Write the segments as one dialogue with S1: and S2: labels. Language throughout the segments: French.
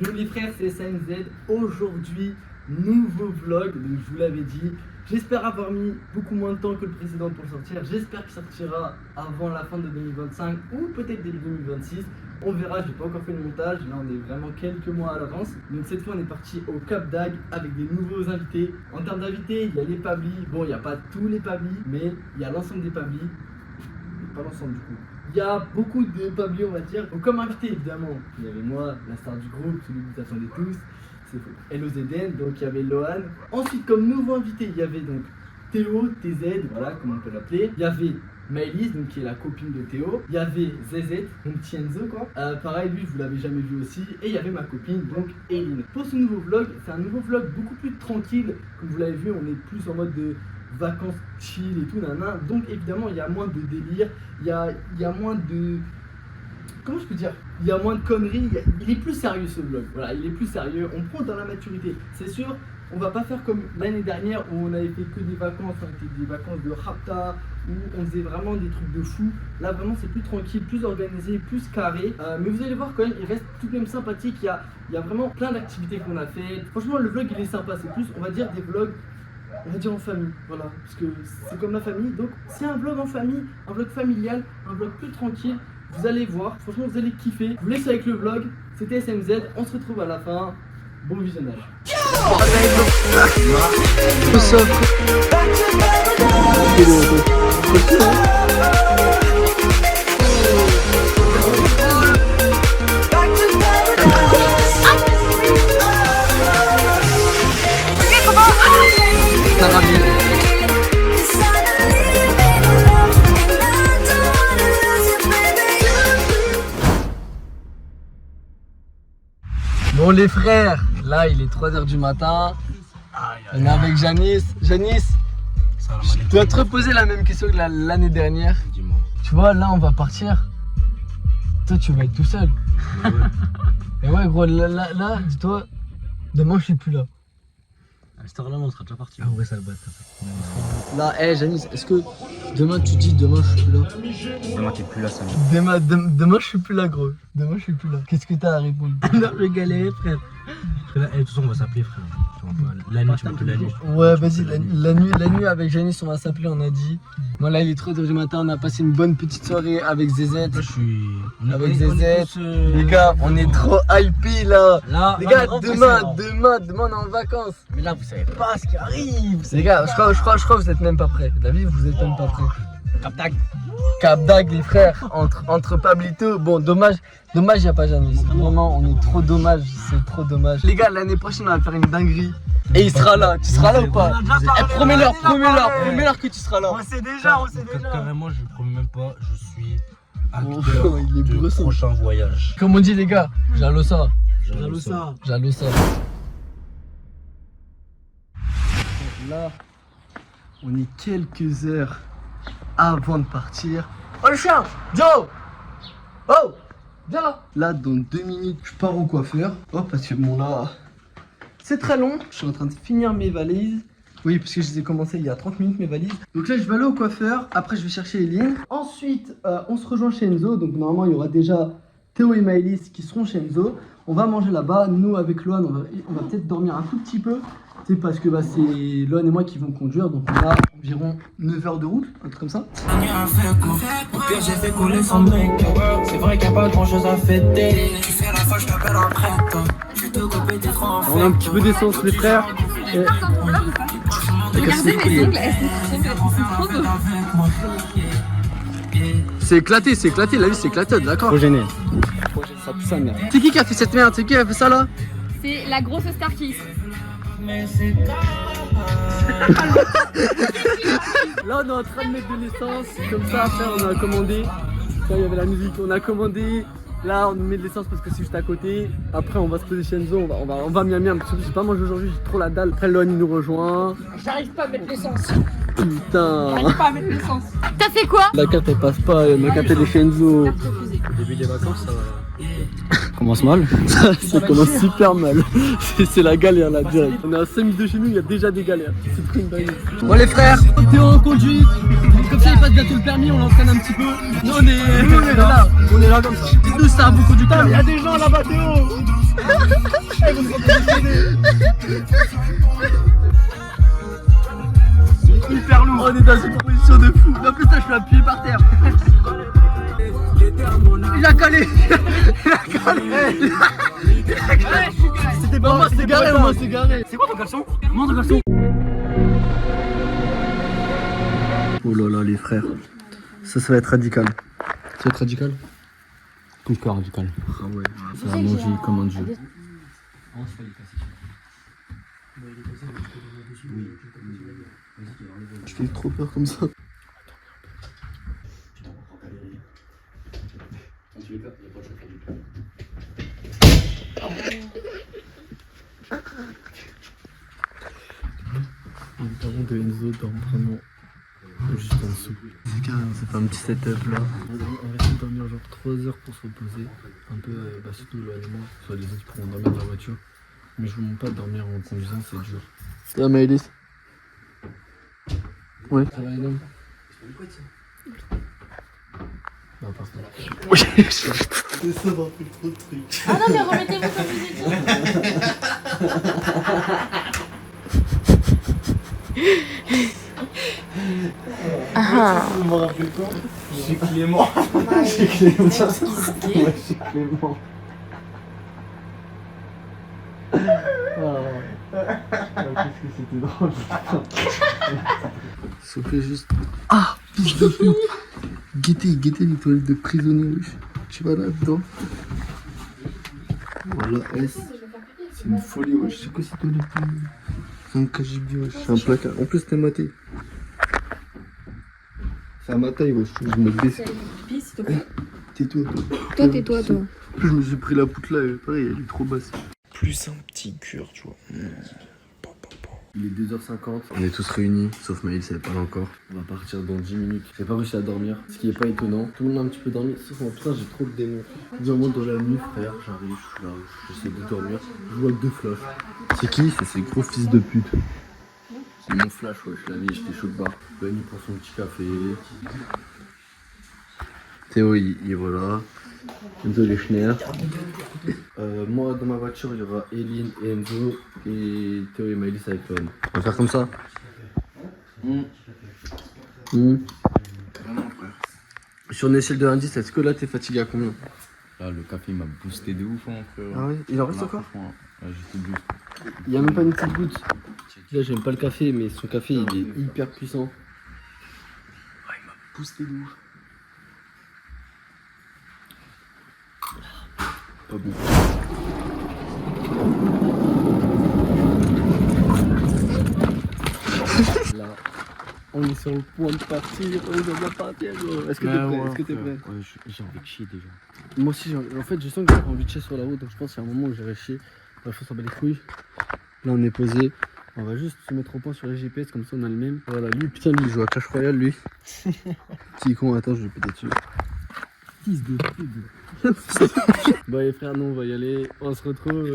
S1: Yo les frères, c'est SANZ. Aujourd'hui, nouveau vlog, donc je vous l'avais dit. J'espère avoir mis beaucoup moins de temps que le précédent pour le sortir. J'espère qu'il sortira avant la fin de 2025 ou peut-être début 2026. On verra, je n'ai pas encore fait le montage. Là, on est vraiment quelques mois à l'avance. Donc cette fois, on est parti au Cap d'Agde avec des nouveaux invités. En termes d'invités, il y a les Pablis. Bon, il n'y a pas tous les Pablis, mais il y a l'ensemble des Pablis. Pas l'ensemble du coup. Il y a beaucoup de Pablis, on va dire. Donc, comme invité, évidemment, il y avait moi, la star du groupe, celui que vous attendez tous. C'est LOZN, donc il y avait Lohan. Ensuite, comme nouveau invité, il y avait donc Théo, TZ, voilà, comme on peut l'appeler. Il y avait Maëlys, donc qui est la copine de Théo. Il y avait ZZ, mon petit Enzo, quoi. Pareil, lui, vous l'avez jamais vu aussi. Et il y avait ma copine, donc Eline. Pour ce nouveau vlog, c'est un nouveau vlog beaucoup plus tranquille. Comme vous l'avez vu, on est plus en mode de vacances chill et tout, nanana. Donc évidemment, il y a moins de délire. Il y a moins de... Comment je peux dire? Il y a moins de conneries, il est plus sérieux ce vlog, voilà, il est plus sérieux, on prend dans la maturité. C'est sûr, on va pas faire comme l'année dernière où on avait fait que des vacances, ça a été des vacances de rapta, où on faisait vraiment des trucs de fou. Là vraiment c'est plus tranquille, plus organisé, plus carré. Mais vous allez voir quand même, il reste tout de même sympathique, il y a vraiment plein d'activités qu'on a faites. Franchement le vlog il est sympa, c'est plus on va dire des vlogs, on va dire en famille, voilà, parce que c'est comme la famille. Donc c'est un vlog en famille, un vlog familial, un vlog plus tranquille. Vous allez voir, franchement vous allez kiffer. Je vous laisse avec le vlog, c'était SMZ, on se retrouve à la fin. Bon visionnage. Bon les frères, là il est 3h du matin, on est avec Janice. Janice, tu dois te reposer la même question que l'année dernière. Tu vois, là on va partir, toi tu vas être tout seul. Et ouais gros, là dis-toi, demain je suis plus là.
S2: À cette heure-là, on sera déjà parti.
S1: Ah ouais, ça le bat. Là, hé Janice, est-ce que demain tu dis demain je suis plus là?
S2: Demain t'es plus là, Samy.
S1: Demain je suis plus là gros. Demain je suis plus là. Qu'est-ce que t'as à répondre?
S2: Non, je galère frère. De toute façon on va s'appeler frère. La nuit, tu m'appelles la nuit.
S1: Ouais vas-y, la nuit avec Janice on va s'appeler, on a dit. Bon là il est 3h du matin, on a passé une bonne petite soirée avec ZZ.
S2: Je suis...
S1: Avec ZZ. Les gars, on est trop hypés là. Les gars, demain on est en vacances.
S2: Mais là vous savez pas ce qui arrive.
S1: Les gars, je crois que vous êtes même pas prêts. David, vous êtes même pas prêts.
S2: Cap d'Agde.
S1: Cap d'Agde les frères, entre Pablito. Bon dommage y a pas Janice. Vraiment on est trop dommage, c'est trop dommage. Les gars, l'année prochaine on va faire une dinguerie. Et il sera là, tu seras là ou pas? Promets-leur que tu seras là.
S2: On sait déjà. Carrément, je promets même pas, je suis acteur du prochain voyage.
S1: Comme on dit les gars, Jalosa. Là, on est quelques heures avant de partir. Oh le chien, Joe! Oh! Viens là! Là, dans 2 minutes, je pars au coiffeur. Oh, parce que bon là, c'est très long. Je suis en train de finir mes valises. Oui, parce que je les ai commencées il y a 30 minutes, mes valises. Donc là, je vais aller au coiffeur. Après, je vais chercher Eline. Ensuite, on se rejoint chez Enzo. Donc normalement, il y aura déjà Théo et Maëlys qui seront chez Enzo. On va manger là-bas. Nous, avec Lohan, on va peut-être dormir un tout petit peu. C'est parce que c'est Lohan et moi qui vont conduire. Donc on a environ 9 heures de route, un truc comme ça.
S3: Au pire, j'ai fait couler son brick. C'est vrai qu'il n'y a pas grand chose à fêter. Tu fais la fois, je t'appelle après toi. Je te copie des trois en fait.
S1: On a un petit peu d'essence, les frères. Et...
S4: Regardez mes ongles, elles sont trop beaux.
S1: C'est éclaté, la vie c'est éclaté, d'accord?
S2: Trop gêné.
S1: Ça pue sa mère. C'est qui a fait cette merde? C'est qui a fait ça là?
S4: C'est la grosse star qui
S1: Là on est en train de mettre de l'essence, comme ça après on a commandé. Là il y avait la musique, on a commandé. Là on met de l'essence parce que c'est juste à côté. Après on va se poser chez Enzo, on va miam miam. Parce que j'ai pas mangé aujourd'hui, j'ai trop la dalle. Après Lohan il nous rejoint.
S4: J'arrive pas à mettre l'essence.
S1: Putain.
S4: J'arrive pas à mettre l'essence. T'as fait quoi?
S1: La carte elle passe pas, la carte elle est chez Enzo.
S2: Au début des vacances, ça
S1: commence mal. Ça commence super mal. C'est la galère là direct. On est à 5 minutes de chez nous, il y a déjà des galères. C'est trop une dingue. Bon les frères, Théo en conduite. Comme ça il passe bientôt le permis, on l'entraîne un petit peu. Nous on est là comme ça. Nous ça a beaucoup du temps. Il y a des gens là-bas Théo. Hyper lourd. On est dans une position de fou. En plus, là, je suis appuyé par terre. Il a collé. C'était pas moi, c'est garé, moi, c'est garé. C'est quoi ton caleçon? Montre ton caleçon. Oh là là, les frères. Ça va être radical. Ça va être radical?
S2: Plus que radical.
S1: Ah ouais, ça va manger comme un dieu. Je fais trop peur comme ça. Les parents de Enzo dorment vraiment juste en dessous. C'est carré, c'est pas un petit setup là. On va essayer de dormir genre 3 heures pour se reposer. Un peu, surtout l'éloignement. Soit les autres pourront dormir dans la voiture. Mais je vous montre pas de dormir en conduisant, c'est dur. Ça va Maëlys? Ouais. Ça va Hélène? Non, pas ça. Oui. C'est ça, dans plus trop de trucs.
S4: Ah non, mais remettez-vous comme vous étiez.
S1: Je me rappelle quoi? C'est Clément. C'est Clément. Ouais, c'est Clément. Qu'est-ce que c'était drôle. Ça fait juste. Ah, fils de pute. Guettez les toilettes de prisonniers, wesh. Tu vas là dedans. Voilà, S. C'est une folie, wesh. C'est quoi ces toilettes? C'est un KGB, wesh. C'est un placard. En plus, t'es maté. C'est à ma taille, wesh. Je me baisse. Tais-toi, toi.
S4: Toi, tais-toi, toi.
S1: En plus, je me suis pris la poutre là, pareil, elle est trop basse. Plus un petit cure, tu vois. Il est 2h50, on est tous réunis, sauf Maëlys, elle est pas là encore. On va partir dans 10 minutes. J'ai pas réussi à dormir, ce qui est pas étonnant. Tout le monde a un petit peu dormi, sauf moi, putain, j'ai trop le démon. Dis-moi dans la nuit, frère, j'arrive, je suis là, j'essaie de dormir. Je vois que 2 flashs. C'est qui? C'est ces gros fils de pute. C'est mon flash, ouais, je l'avais, j'étais chaud de barre. Ben, il prend son petit café. Théo, il voilà. Enzo les Schneer. Moi dans ma voiture il y aura Eline et Enzo et Théo et Maëlys avec Loan. On va faire comme ça. Sur une échelle de 1 à 10, est-ce que là t'es fatigué à combien?
S2: Là, le café m'a boosté de ouf, hein, frère.
S1: Ah ouais? Il en reste encore?
S2: Ouais, j'étais boost.
S1: Il y a même pas une petite goutte. Là j'aime pas le café mais son café il est hyper puissant. Ouais, il m'a boosté de ouf. Pas bon. Là, on est sur le point de partir, on va partir. Est-ce que t'es prêt? Est-ce que t'es prêt?
S2: Ouais, j'ai envie de chier déjà.
S1: Moi aussi, en fait, je sens que j'ai envie de chier sur la route, donc je pense qu'il y a un moment où j'irai chier. Bref, on s'en bat les couilles. Là, on est posé. On va juste se mettre au point sur les GPS, comme ça on a le même. Voilà, lui, putain, lui, il joue à Clash Royale, lui. Petit con, attends, je vais péter dessus. Fils de pute. Bon les frères, nous on va y aller, on se retrouve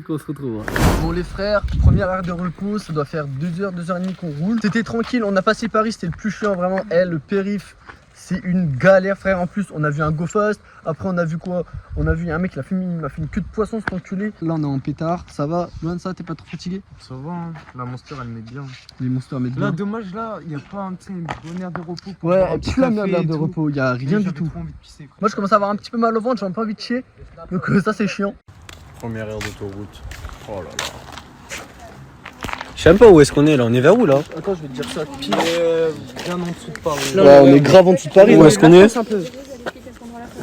S1: quand on se retrouve. Bon les frères, première heure de repos, ça doit faire 2h, 2h30 qu'on roule. C'était tranquille, on a passé Paris, c'était le plus chiant vraiment. Le périph', c'est une galère frère. En plus on a vu un go fast, après on a vu quoi? On a vu un mec, il m'a fait une queue de poisson cet enculé. Là on est en pétard, ça va? Loin de ça, t'es pas trop fatigué?
S2: Ça va, hein. La Monster elle met bien.
S1: Les monsters mettent
S2: Là,
S1: bien.
S2: dommage, là, il n'y a pas un bonne aire de repos. Pour
S1: Ouais,
S2: boire un
S1: et
S2: petit
S1: puis la
S2: café
S1: merde
S2: et
S1: de
S2: tout.
S1: repos, y a rien du
S2: J'avais
S1: tout.
S2: trop envie de pisser, frère.
S1: Moi je commence à avoir un petit peu mal au ventre, j'ai un peu envie de chier. Donc ça c'est chiant.
S5: Première heure d'autoroute. Oh là là. Je sais même pas où est-ce qu'on est là, on est vers où là?
S1: Attends, je vais te dire ça pile.
S2: Bien en dessous de Paris.
S1: Ouais, on est grave en dessous de Paris.
S5: Où est-ce qu'on est?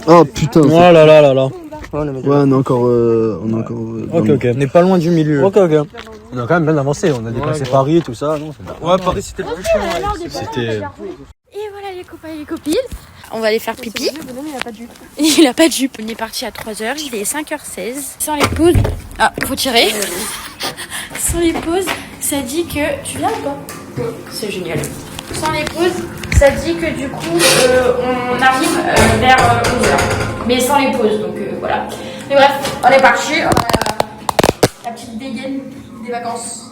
S1: Oh putain.
S5: Oh là là là là.
S1: Ouais, on est encore.
S5: Ok, ok. On n'est pas loin du milieu. Ok, ok. On a quand même bien avancé, on a dépassé Paris et tout ça. Non,
S2: Ouais, Paris c'était le plus chiant.
S5: c'était.
S4: Et voilà les copains et les copines. On va aller faire pipi. Il a pas de jupe. Il a pas de jupe. On est parti à 3h, il est 5h16. Sans les pauses. Ah, faut tirer. Sans les pauses, ça dit que. Tu viens ou pas? C'est génial. Sans les pauses, ça dit que du coup, on arrive vers 11h. Mais sans les pauses, donc voilà. Mais bref, on est parti. On a la petite dégaine des vacances.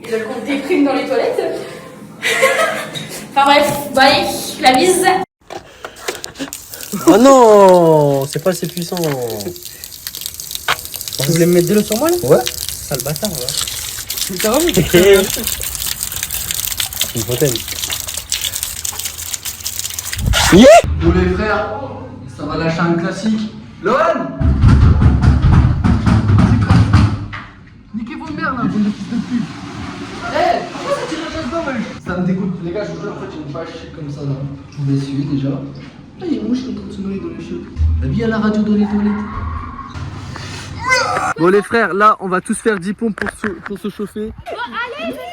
S4: Et le compte des primes dans les toilettes. Enfin bref, bon allez, la bise.
S5: Oh non, c'est pas assez puissant.
S1: Tu voulais me mettre de l'eau sur moi là?
S5: Ouais.
S1: Sale bâtard, ouais.
S5: C'est une fontaine.
S1: Bon les frères, ça va lâcher un classique. Lohan! Niquez vos mères là, bande de fils de pute. Eh, pourquoi ça tire la chasse d'eau, wesh? Ça me dégoûte. Les gars, je vous jure, en fait, j'ai une vache comme ça là. Je vous vais essuyer déjà. Là, il y a une mouche qui est en train de se noyer dans les cheveux. La vie à la radio dans les toilettes. Bon les frères, là, on va tous faire 10 pompes pour se chauffer.
S4: Bon, allez, venez là.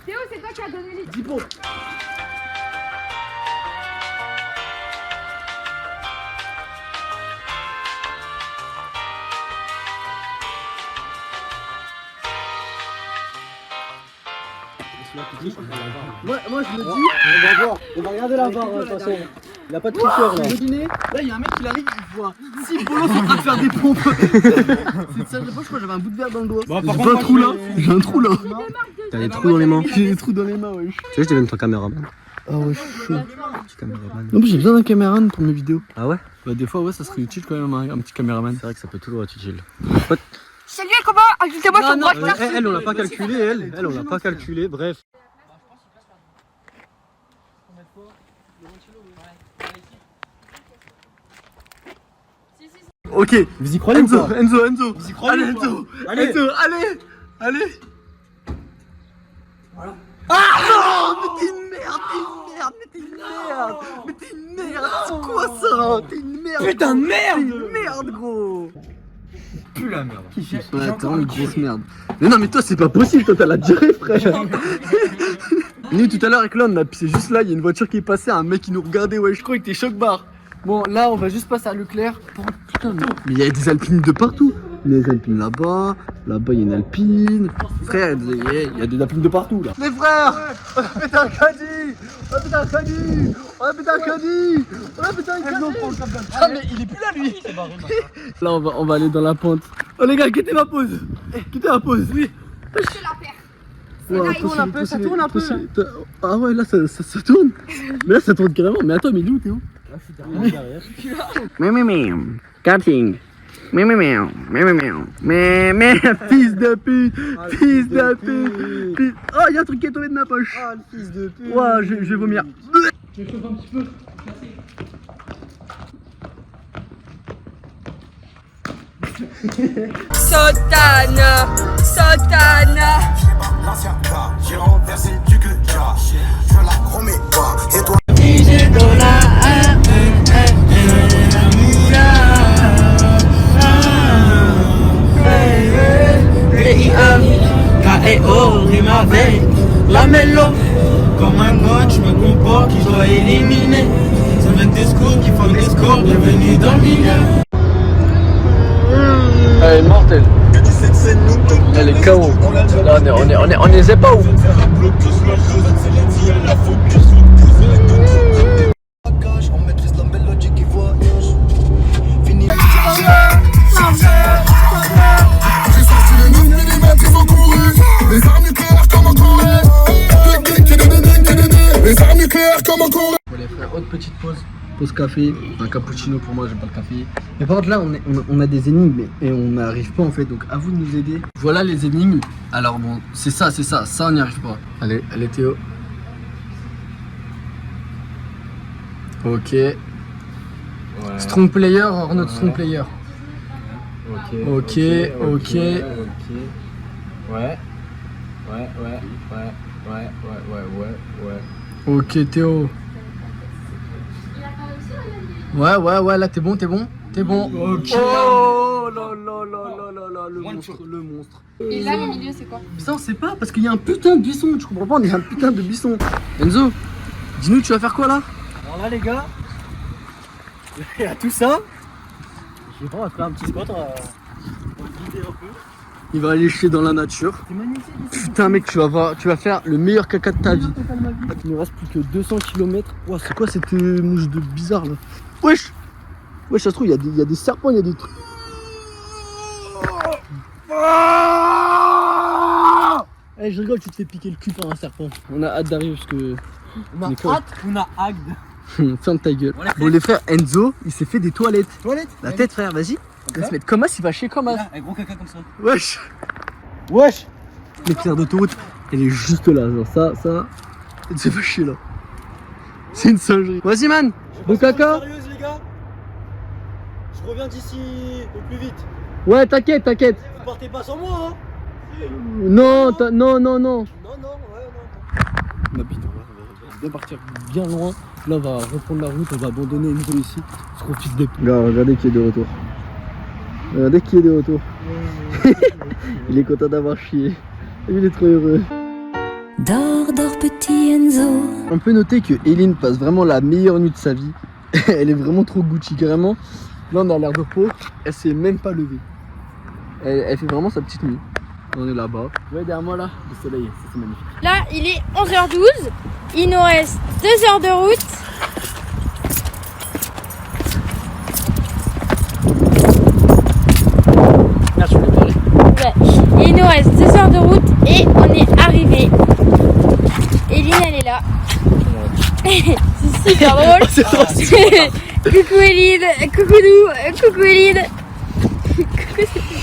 S4: Théo, c'est toi qui as donné les
S1: 10 pompes. Moi je me dis,
S5: On va voir. On va regarder la barre, de toute façon. Il a pas de tricheur là.
S1: imaginez, là il y a un mec qui arrive, il voit 6 bolos en train de faire des pompes. C'est ça, je crois que j'avais un bout de verre dans le doigt.
S5: Bon,
S1: J'ai
S5: par
S1: pas
S5: contre,
S1: un trou là, j'ai un trou là.
S5: T'as des trous dans les mains.
S1: J'ai des trous dans les mains, wesh.
S5: Tu veux, je devienne ton caméraman.
S1: Ah ouais, chaud.
S5: Petit caméraman.
S1: Non, mais j'ai besoin d'un caméraman pour mes vidéos.
S5: Ah ouais?
S1: Bah, des fois, ouais, ça serait utile quand même un petit caméraman.
S5: C'est vrai que ça peut toujours être utile.
S4: Salut les copains, ajoutez-moi sur
S1: non,
S4: Brawl Stars.
S5: Elle, on l'a pas calculé, elle, on l'a pas calculé, bref.
S1: Ok,
S5: Vous y croyez
S1: Enzo,
S5: ou pas?
S1: Enzo.
S5: Vous y croyez
S1: Allez,
S5: ou pas?
S1: Enzo,
S5: Allez.
S1: Enzo, allez. Ah non, mais t'es une merde, mais t'es une merde, c'est quoi ça? T'es une merde.
S5: Putain de merde.
S1: T'es une merde, gros.
S5: Plus la merde.
S1: Ouais, t'es vraiment une grosse merde. Mais non, mais toi, c'est pas possible, toi, t'as la diarrhée, frère. Nous, tout à l'heure, avec l'homme, c'est juste là, il y a une voiture qui est passée, un mec qui nous regardait, ouais, je crois que t'es choc-barre. Bon, là, on va juste passer à Leclerc. Putain, mais il y a des alpines de partout. Il y a des alpines là-bas, il y a une alpine. Frère, il y a des alpines de partout, là. Les frères, on a pété un caddie. On a pété un caddie. Ah, mais il est plus là, lui. Là, on va aller dans la pente. Oh, les gars, quittez ma pause. Quittez ma pause, oui.
S4: C'est la paire.
S1: Ouais,
S4: Ça tourne un peu, ça tourne un peu.
S1: Ah ouais, là, ça tourne. Mais là, ça tourne carrément. Mais attends, mais il est où, Théo? Cutting. Fils de pute. Oh, il y a un truc qui est tombé de ma poche.
S5: Ah, le fils de pute.
S1: Ouais, je vais vomir. Je chauffe un petit peu.
S4: Sotana.
S3: L'ancien gars, j'ai renversé du que je la remets pas. Et toi,
S6: K.E.O. rime avec la mélo. Comme un god, je me comporte, qui doit éliminer. Ça va être des scores qui font des scores, bienvenue dans le milieu.
S1: Elle est mortelle. Elle est KO. Là, on les est pas où?
S3: on maîtrise la mélodie qui voyage. Fini. J'ai sorti les 9 mm qui vont courir. Les armes nucléaires comme en Corée. Les armes nucléaires comme en Corée.
S1: Bon les frères, autre petite pause café, un cappuccino pour moi, j'aime pas le café. Mais par contre là on a des énigmes et on n'arrive pas en fait, donc à vous de nous aider. Voilà les énigmes. Alors bon, c'est ça on n'y arrive pas. Allez Théo. Ok.
S5: Ouais.
S1: Strong player or not strong player. Ok.
S5: Ouais.
S1: Ok Théo. Ouais, là t'es bon.
S5: Ok.
S1: Oh là, le monstre.
S4: Et là, le milieu, c'est quoi?
S1: Ça on sait pas parce qu'il y a un putain de buisson, tu comprends pas, on est un putain de buisson. Enzo, dis-nous tu vas faire quoi là?
S5: Alors là les gars, il y a tout ça. Je sais pas, on va faire un petit squat, on va guider un peu.
S1: Il va aller chier dans la nature.
S5: C'est magnifique ici.
S1: Putain mec, tu vas faire le meilleur caca de ta vie. Il nous reste plus que 200 km. Ouah, c'est quoi cette mouche de bizarre là? Wesh, ça se trouve, il y a des serpents, il y a des trucs. Eh, je rigole, tu te fais piquer le cul par un serpent. On a hâte d'arriver parce que.
S5: On a
S1: Mais quoi?
S5: hâte, on a hâte.
S1: Ferme ta gueule.
S5: Bon, les
S1: Bon, les frères, Enzo, il s'est fait des toilettes.
S5: Toilette.
S1: La tête, frère, vas-y.
S5: Laisse mettre comme as, il va chier comme as.
S6: Un gros caca comme ça.
S5: Wesh. Wesh. L'éclair d'autoroute, elle est juste là. Genre ça. Elle se fait chier là. C'est une singerie. Vas-y, man. Bon caca.
S6: Sérieuse, les gars. Je reviens d'ici au plus vite.
S5: Ouais, t'inquiète.
S6: Vous partez pas sans moi, hein.
S5: Non.
S6: Non, ouais, non.
S5: Ma bite, on va bien partir bien loin. Là, on va reprendre la route, on va abandonner une roue ici. Parce qu'on fils de pute. Regardez qui est de retour. Il est content d'avoir chié. Il est trop heureux.
S7: Dors, dors, petit Enzo.
S5: On peut noter que Eileen passe vraiment la meilleure nuit de sa vie. Elle est vraiment trop Gucci, carrément. Là, on a l'air de repos. Elle s'est même pas levée. Elle fait vraiment sa petite nuit. On est là-bas. Ouais, derrière moi, là, le soleil, ça, c'est magnifique.
S4: Là, il est 11h12. Il nous reste 2 heures de route.
S5: Merci, je voulais parler.
S4: Ouais. Il nous reste 2 heures de route et on est arrivé. Eileen, elle est là. C'est super drôle.
S5: C'est trop
S4: Coucou Eileen, coucou nous, coucou Eileen.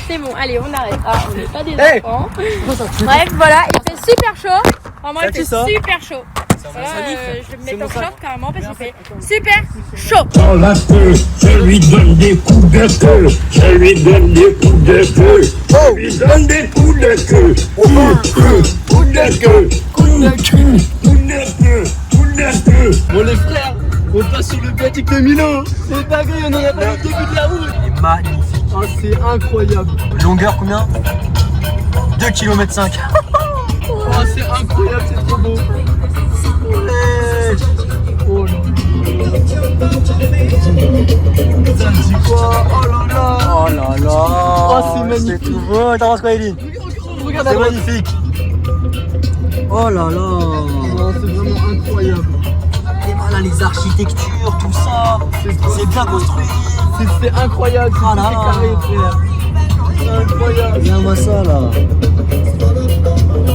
S4: C'est bon, allez, on arrête. Ah, on n'est pas des enfants. Bref, voilà, il fait super chaud. Vraiment, il fait super chaud. Voilà, je vais me mettre en short carrément parce qu'il fait super chaud.
S8: Dans la queue, je lui donne des coups de queue. Je lui donne des coups de queue. Je lui donne des coups de queue. Coups de queue. Coups de queue. Coups de queue. Coups de queue.
S5: Bon, les frères, on passe sur le viatique de Milo. C'est pas grave, on en a pas le début de la route.
S6: Il est magnifique.
S5: Oh, c'est incroyable.
S6: Longueur combien 2 km 5.
S5: Oh, c'est incroyable, c'est trop beau. Oh là. Ça me dit quoi? Oh là là.
S6: Oh là là.
S5: Oh, c'est magnifique.
S6: C'est tout beau. T'en penses quoi, Eileen?
S5: Regarde à
S6: C'est
S5: droite.
S6: magnifique. Oh là là.
S5: Oh, c'est vraiment incroyable.
S6: Et voilà les architectures, tout ça. C'est bien construit.
S5: C'est incroyable, c'est
S6: Oh là
S5: tout
S6: là.
S5: carré, frère. C'est incroyable.
S6: Regarde-moi ça là.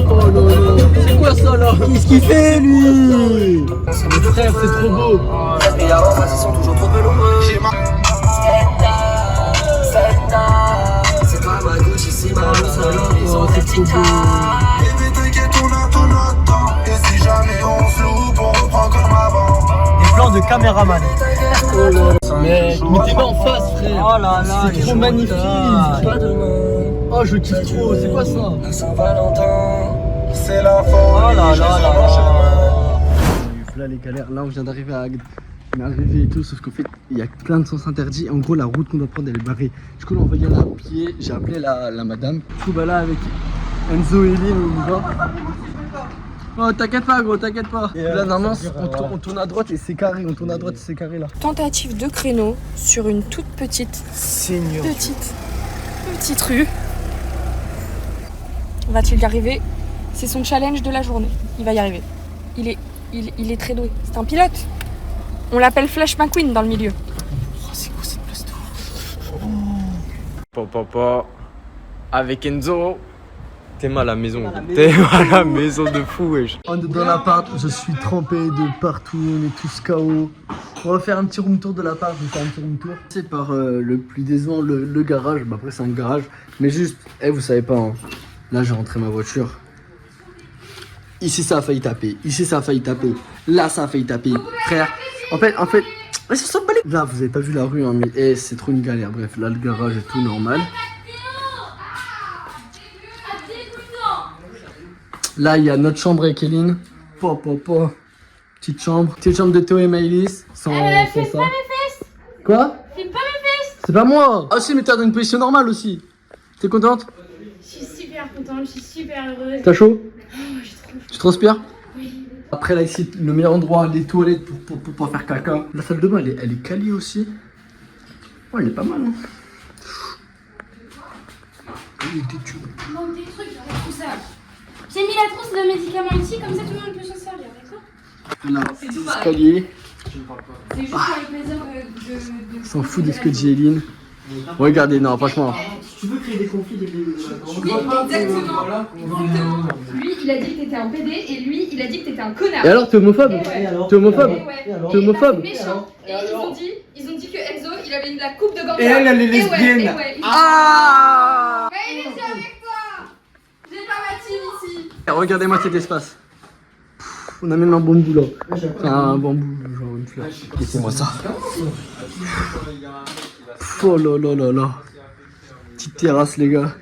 S5: Oh là là. C'est quoi ça là?
S6: Qu'est-ce qu'il fait lui?
S5: Mais frère, c'est trop beau.
S3: Et avant, ils sont toujours trop heureux. J'ai ma. C'est pas ma Gucci, c'est ma ils ont des petits tas.
S8: Bébé, t'inquiète, on attend notre temps. Et si jamais on se loupe, on reprend comme avant.
S6: Des plans de caméraman.
S5: Oh là là. Mec, mettez-moi en face, frère.
S6: Oh là là.
S5: C'est trop magnifique. Oh, je kiffe trop. C'est quoi ça?
S3: La Saint-Valentin.
S8: C'est la
S6: Oh
S8: folie.
S6: là là là là.
S5: Là, les galères. Là, on vient d'arriver à Agde. On est arrivé et tout, sauf qu'en fait, il y a plein de sens interdits. En gros, la route qu'on doit prendre, elle est barrée. Du coup, là, on va y aller à pied. J'ai appelé la madame. Du coup, bah là, avec Enzo et Eileen, on y va. Oh, t'inquiète pas, gros, t'inquiète pas. Là, normalement, on tourne à droite et c'est carré. On tourne à droite et c'est carré là.
S9: Tentative de créneau sur une toute petite rue. Va-t-il y arriver? C'est son challenge de la journée. Il va y arriver. Il est très doué. C'est un pilote. On l'appelle Flash McQueen dans le milieu.
S5: Oh, c'est quoi cette place d'eau?
S10: Papa, avec Enzo, t'es mal à la maison. T'es mal à la maison de fou, wesh.
S5: On est dans l'appart, je suis trempé de partout, on est tous KO. On va faire un petit room tour de l'appart, je vais faire un petit room tour. C'est par le plus décevant, le garage. Bah après c'est un garage, mais juste, vous savez pas, hein. Là j'ai rentré ma voiture. Ici ça a failli taper, ici ça a failli taper, là ça a failli taper. Frère, en fait, ça s'en bat les... Là vous avez pas vu la rue, hein, mais c'est trop une galère. Bref, là le garage est tout normal. Là, il y a notre chambre avec Eileen. Petite chambre de Théo et Maëlys. Sans
S4: fais
S5: ça.
S4: pas mes fesses.
S5: Quoi?
S4: Fais pas mes fesses.
S5: C'est pas moi. Ah si, mais t'es dans une position normale aussi. T'es contente?
S4: Je suis super contente, je suis super heureuse.
S5: T'as chaud?
S4: Oh, j'ai trop chaud.
S5: Tu transpires?
S4: Oui.
S5: Après là ici, le meilleur endroit, les toilettes pour pas faire caca. La salle de bain, elle est quali aussi. Oh, elle est pas mal, hein. Il était dur.
S4: Il manque des trucs, j'arrête tout ça. J'ai mis la trousse de médicaments ici, comme ça tout le monde peut s'en servir, d'accord?
S5: Là, escalier.
S4: C'est juste pour le plaisir de
S5: S'en fout de ce que dit Eileen. Regardez, non, franchement.
S1: Tu veux créer des conflits dès le
S9: Exactement. Lui, il a dit que t'étais un PD et lui, il a dit que t'étais un connard.
S5: Et alors, t'es homophobe?
S9: Et ouais.
S5: T'es homophobe?
S9: Et ouais.
S5: T'es homophobe?
S9: Méchant. Et ils ont dit que Enzo, il lui avais mis la coupe de ganja.
S6: Et elle est lesbienne.
S9: Ah mais il est avec toi. J'ai pas ma team ici.
S5: Regardez-moi cet espace. On a même un bambou là. Enfin, un bambou, genre une fleur. Laissez-moi ça. Oh là là là là. Petite terrasse, les gars.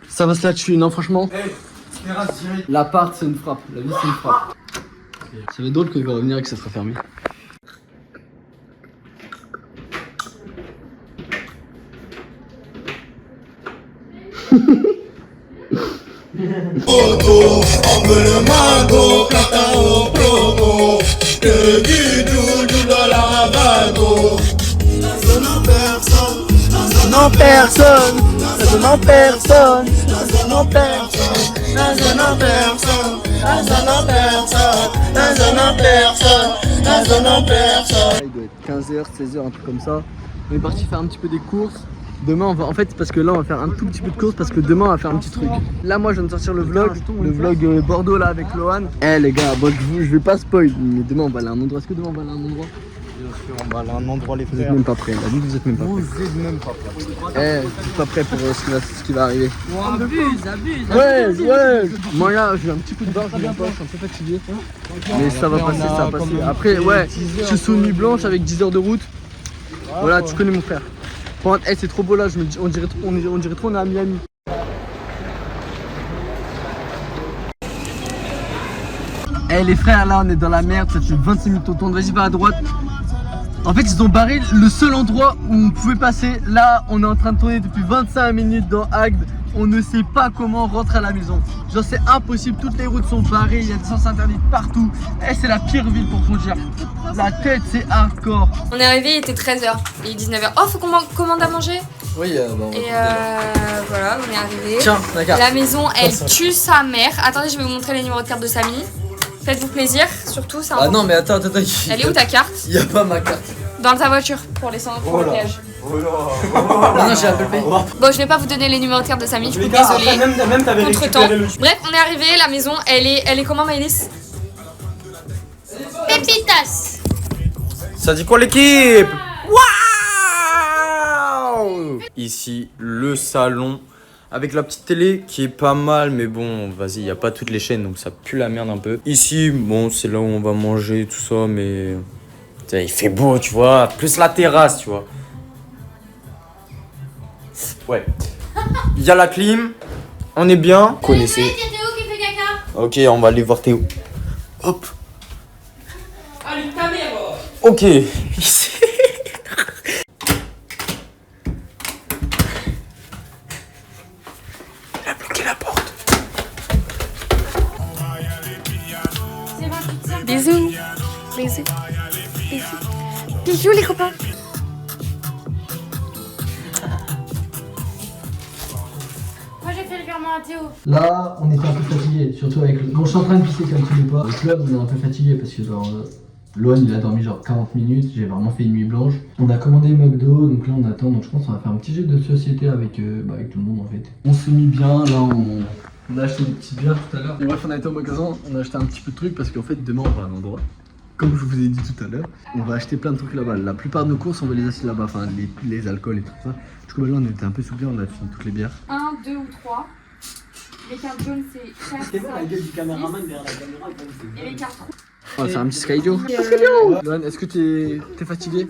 S5: Ça va se la tuer, non, franchement. L'appart, c'est une frappe. La vie, c'est une frappe. Ça va être drôle quand il va revenir et que ça sera fermé.
S8: Auto, on veut le mago, cacao, promo. Que du doudou dans la rabago. La zone en personne, la zone en personne, la zone en personne, la zone en personne, la zone en personne, la zone en personne, la zone en personne, la zone en personne.
S5: Il doit être 15h, 16h, un truc comme ça. On est parti faire un petit peu des courses. Demain on va, en fait parce que là on va faire un tout petit peu de course parce que demain on va faire un petit truc. Là moi je viens de sortir le vlog Bordeaux là avec Lohan. Eh les gars, bon, je vais pas spoil, mais demain on va aller à un endroit. Est-ce que demain on va aller à un endroit?
S10: Bien sûr, on va aller à un endroit les
S5: Vous êtes
S10: frères.
S5: même pas prêts, là vous êtes même pas prêts.
S10: Vous êtes même pas prêts.
S5: Eh, je suis pas prêt pour ce qui va arriver.
S1: Abuse.
S5: Ouais. Moi là j'ai un petit coup de barre, je suis un peu fatigué. Mais ça va passer, ça va passer. Après ouais, je suis sous nuit blanche avec 10 heures de route. Voilà, tu connais mon frère. Eh, c'est trop beau là, on dirait trop on est à Miami. Eh les frères, là on est dans la merde, ça fait 26 minutes au tourne, vas-y va à droite. En fait ils ont barré le seul endroit où on pouvait passer. Là on est en train de tourner depuis 25 minutes dans Agde. On ne sait pas comment rentrer à la maison. Genre c'est impossible, toutes les routes sont barrées, il y a des sens interdits partout. Eh c'est la pire ville pour conduire. La tête c'est hardcore.
S9: On est arrivé, il était 13h. Il est 19h. Oh, faut qu'on commande à manger.
S5: Oui, bon.
S9: Et voilà, on est arrivé.
S5: Tiens, la carte.
S9: La maison, elle tue sa mère. Attendez, je vais vous montrer les numéros de carte de Samy. Faites-vous plaisir, surtout ça.
S5: Ah non mais attends.
S9: Elle est où ta carte?
S5: Il y a pas ma carte.
S9: Dans ta voiture pour les 100 pour le piège.
S5: Non, j'ai Apple Pay.
S9: Bon, je vais pas vous donner les numéros de carte de Samy, je suis désolée. Contre temps. Bref, on est arrivé, la maison, elle est comment Maëlys? Pépitas.
S10: Ça dit quoi l'équipe? Waouh! Ici, le salon. Avec la petite télé qui est pas mal, mais bon, vas-y, il n'y a pas toutes les chaînes, donc ça pue la merde un peu. Ici, bon, c'est là où on va manger, tout ça, mais... Putain, il fait beau, tu vois, plus la terrasse, tu vois. Ouais. Il y a la clim, on est bien. Vous connaissez.
S9: Théo qui fait caca.
S10: Ok, on va aller voir Théo. Hop.
S9: Allume ta mère.
S10: Ok.
S9: Bisous. Bisous. Bisous. Bisous les copains. Moi j'ai fait le virement à Théo.
S5: Là, on était un peu fatigué, surtout avec le... Bon, je suis en train de pisser comme tous les pas. Donc là, on est un peu fatigué parce que genre... Lohan, il a dormi genre 40 minutes, j'ai vraiment fait une nuit blanche. On a commandé McDo, donc là on attend, donc je pense qu'on va faire un petit jeu de société avec tout le monde en fait. On s'est mis bien, là on a acheté des petites bières tout à l'heure. Et bref, on a été au magasin, on a acheté un petit peu de trucs parce qu'en fait demain on va à un endroit. Comme je vous ai dit tout à l'heure, on va acheter plein de trucs là-bas. La plupart de nos courses, on va les acheter là-bas, enfin les alcools et tout ça. Du coup, là on était un peu soupli, on a fini toutes les bières.
S9: 1, 2 ou 3. Les cartes jaunes c'est 4, 5, 6. Et les cartes rouges.
S5: On va faire un petit Skydio. Lohan, est-ce que t'es fatigué?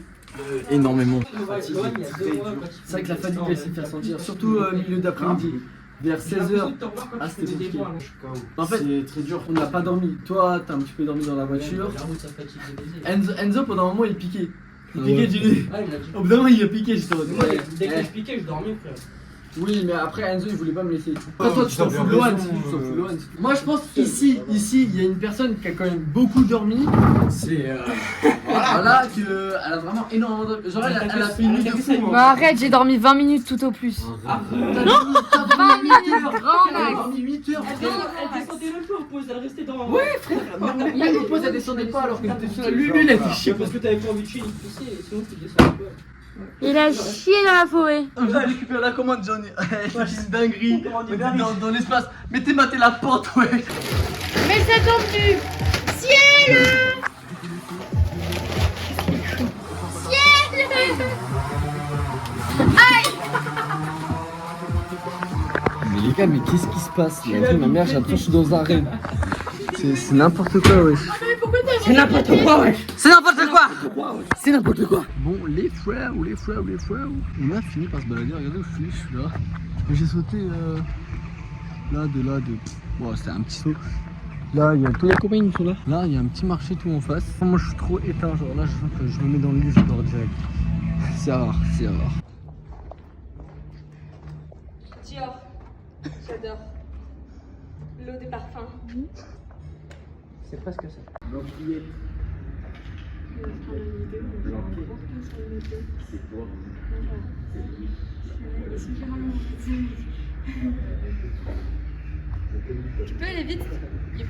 S5: Énormément. C'est vrai que la fatigue elle s'est fait sentir, surtout milieu d'après-midi. Vers 16h. Ah, c'était compliqué. En fait, c'est très dur. On n'a pas dormi. Toi, t'as un petit peu dormi dans la voiture. Enzo pendant un moment, il piquait. Il piquait du nez. Au bout d'un moment, il a piqué justement.
S1: Dès que je piquais, je dormais, frère.
S5: Oui, mais après Enzo il voulait pas me laisser. Après toi tu t'en fous de Lohan. Moi je pense ici il y a une personne qui a quand même beaucoup dormi. C'est voilà que elle a vraiment énormément dormi. Genre elle a fait une nuit de fou.
S9: Bah arrête, j'ai dormi 20 minutes tout au plus.
S5: T'as dormi 8 heures. T'as dormi 8 heures.
S1: Elle descendait le peu au pause, elle restait dans.
S5: Ouais frère. Même au pause elle descendait pas alors que t'étais sur lui elle était chier.
S1: Parce que t'avais pas envie de chier ni de pousser, sinon tu descendais pas.
S9: Il a chié dans la forêt.
S5: J'ai récupéré la commande, John. C'est une dinguerie. Dans l'espace. Mettez mater la porte, ouais.
S9: Mais ça tombe du ciel. Ciel.
S5: Mais les gars, mais qu'est-ce qui se passe là? Ma mère, j'ai l'impression que je suis dans un rêve. C'est n'importe quoi, wesh.
S1: C'est n'importe quoi, wesh. C'est n'importe quoi. C'est n'importe quoi.
S5: Bon, les frères, on a fini par se balader. Regardez où je suis là. J'ai sauté là. Bon, c'était un petit saut. Là, il y a tous les copains qui sont là. Là, il y a un petit marché tout en face. Moi, je suis trop éteint. Genre là, je me mets dans le lit, je dors direct. C'est rare.
S9: Dior, j'adore. L'eau des parfums.
S1: C'est presque ça.
S9: Tu peux aller vite?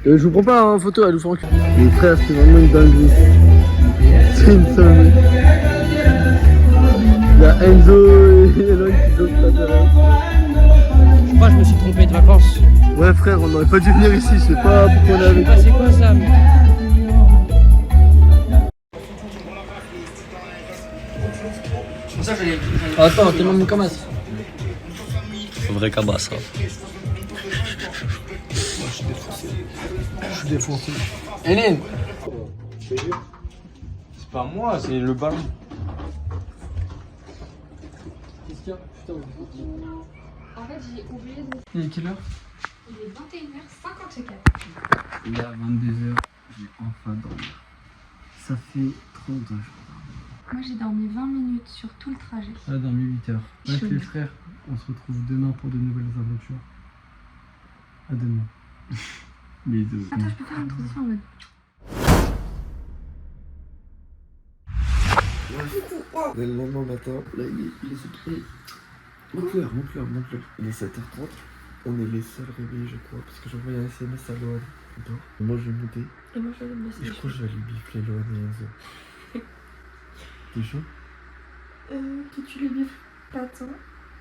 S5: Je vous prends pas en photo à Lou Franck. Les frères, c'est vraiment une dinguerie. C'est une dinguerie. Il y a Enzo et Elon qui sautent là derrière.
S1: Je crois que je me suis trompé de vacances.
S5: Ouais frère, on aurait pas dû venir ici, je sais pas pourquoi on est avec.
S1: C'est quoi ça, mais... Attends, t'es mon camas.
S2: Faudrait qu'à bas ça.
S5: Je suis défoncé. Hélène.
S10: C'est pas moi, c'est le ballon.
S5: Qu'est-ce qu'il y a? Putain,
S9: En fait, j'ai oublié de...
S5: il est quelle heure?
S9: Il est 21h54.
S5: Il est à 22h, j'ai enfin dormi. Ça fait 30 jours.
S9: Moi, j'ai dormi 20 minutes sur tout le trajet.
S5: J'ai dormi 8 heures. Bref les frères, on se retrouve demain pour de nouvelles aventures. À demain. Bisous.
S9: Attends, je peux faire une transition en mode...
S11: Le lendemain matin, là il est monte-leur. Il est 7h30. On est les seuls réveillés, je crois, parce que j'ai envoyé un SMS à Loane. Moi je vais monter.
S9: Et moi, je vais me laisser.
S11: Et je crois que je vais lui bifler Loane et Enzo. T'es chaud?
S9: Que tu les biffes pas tant,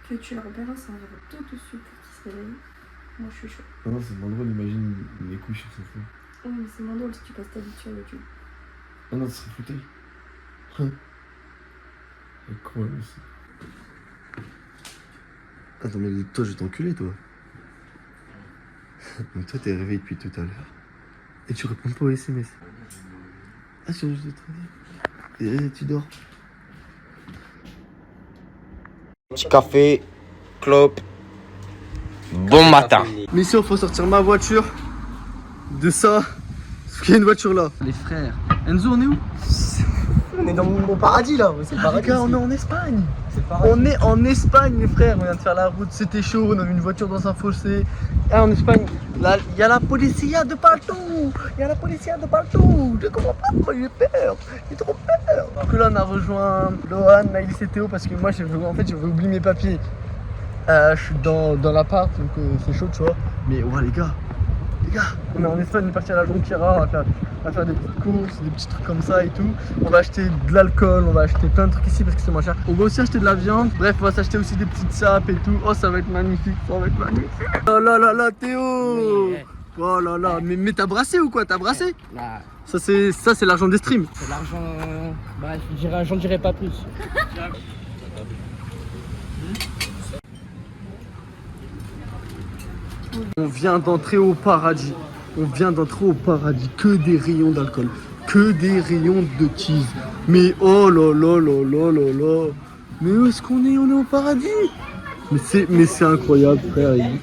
S9: que tu leur balances un verre tout dessus pour qu'ils se réveillent. Moi, je suis chaud.
S11: Non, c'est moins drôle, imagine les couilles sur son fond.
S9: Oui, mais c'est moins drôle si tu passes ta vie sur YouTube.
S11: Ah non, ce serait fauteuil. C'est con aussi. Attends, mais toi, je vais t'enculer, toi. Donc toi, t'es réveillé depuis tout à l'heure. Et tu réponds pas aux SMS. Ah, tu viens juste de te réveiller. Et tu dors.
S10: Petit café, clope. Bon matin.
S5: Mission, faut sortir ma voiture de ça. Parce qu'il y a une voiture là. Les frères. Enzo, on est où?
S1: On est dans mon paradis là, c'est le paradis.
S5: On est en Espagne. On est en Espagne les frères, on vient de faire la route, c'était chaud, on a vu une voiture dans un fossé. Et en Espagne, il y a la policia de partout. Je comprends pas pourquoi j'ai peur. J'ai trop peur. Donc là on a rejoint Lohan, Maïlis et Théo parce que moi j'avais oublié mes papiers. Je suis dans l'appart donc c'est chaud tu vois. Mais ouais les gars, on est en Espagne, on est parti à la Jonquera, on va faire des petites courses, des petits trucs comme ça et tout. On va acheter de l'alcool, on va acheter plein de trucs ici parce que c'est moins cher. On va aussi acheter de la viande, bref on va s'acheter aussi des petites sapes et tout. Oh ça va être magnifique, Oh là là Théo. Oh là là, mais t'as brassé ou quoi? T'as brassé? Ça c'est l'argent des streams.
S1: C'est l'argent... Bref, j'en dirai pas plus.
S5: On vient d'entrer au paradis. Que des rayons d'alcool. Que des rayons de tease. Mais oh là là là là là là. Mais où est-ce qu'on est? On est au paradis. Mais c'est incroyable frère. Ils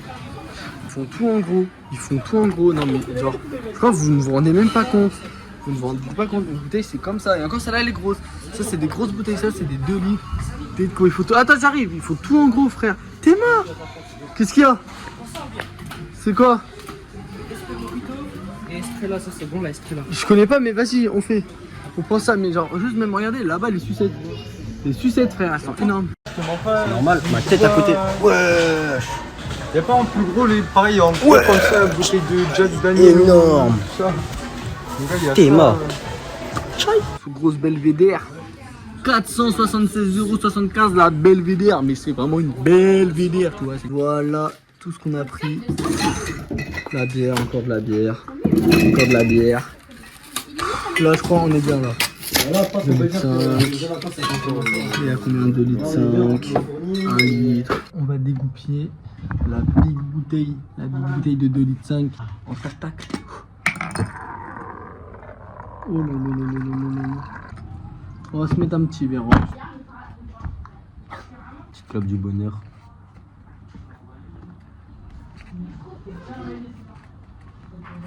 S5: font tout en gros. Non mais genre, je crois que vous ne vous rendez même pas compte. Vous ne vous rendez pas compte. Une bouteille c'est comme ça. Et encore celle-là elle est grosse. Ça c'est des grosses bouteilles. Ça c'est des 2 litres. Il faut tout... Attends j'arrive. Il faut tout en gros frère. T'es mort. Qu'est-ce qu'il y a? C'est quoi?
S1: Et Estrella, ça c'est bon la Estrella.
S5: Je connais pas mais vas-y on fait. On prend ça mais genre juste même regardez là-bas les sucettes. Les sucettes frère elles sont énormes.
S2: C'est normal, ma tête à côté.
S10: Ouais. Y'a pas en plus gros les pareils en gros comme ça, bouteille de Jack Daniel.
S2: Énorme.
S10: Ça.
S2: T'es mort.
S5: Grosse Belvédère. 476,75€ la Belvédère. Mais c'est vraiment une Belvédère tu vois. Voilà tout ce qu'on a pris. La bière, encore de la bière. Là je crois on est bien là. Et à combien? 2 litres 5, 1 litre. On va dégoupiller la big bouteille de 2 litres 5 en tac. Oh là là là là là là. On va se mettre un petit verre. Petite clope du bonheur.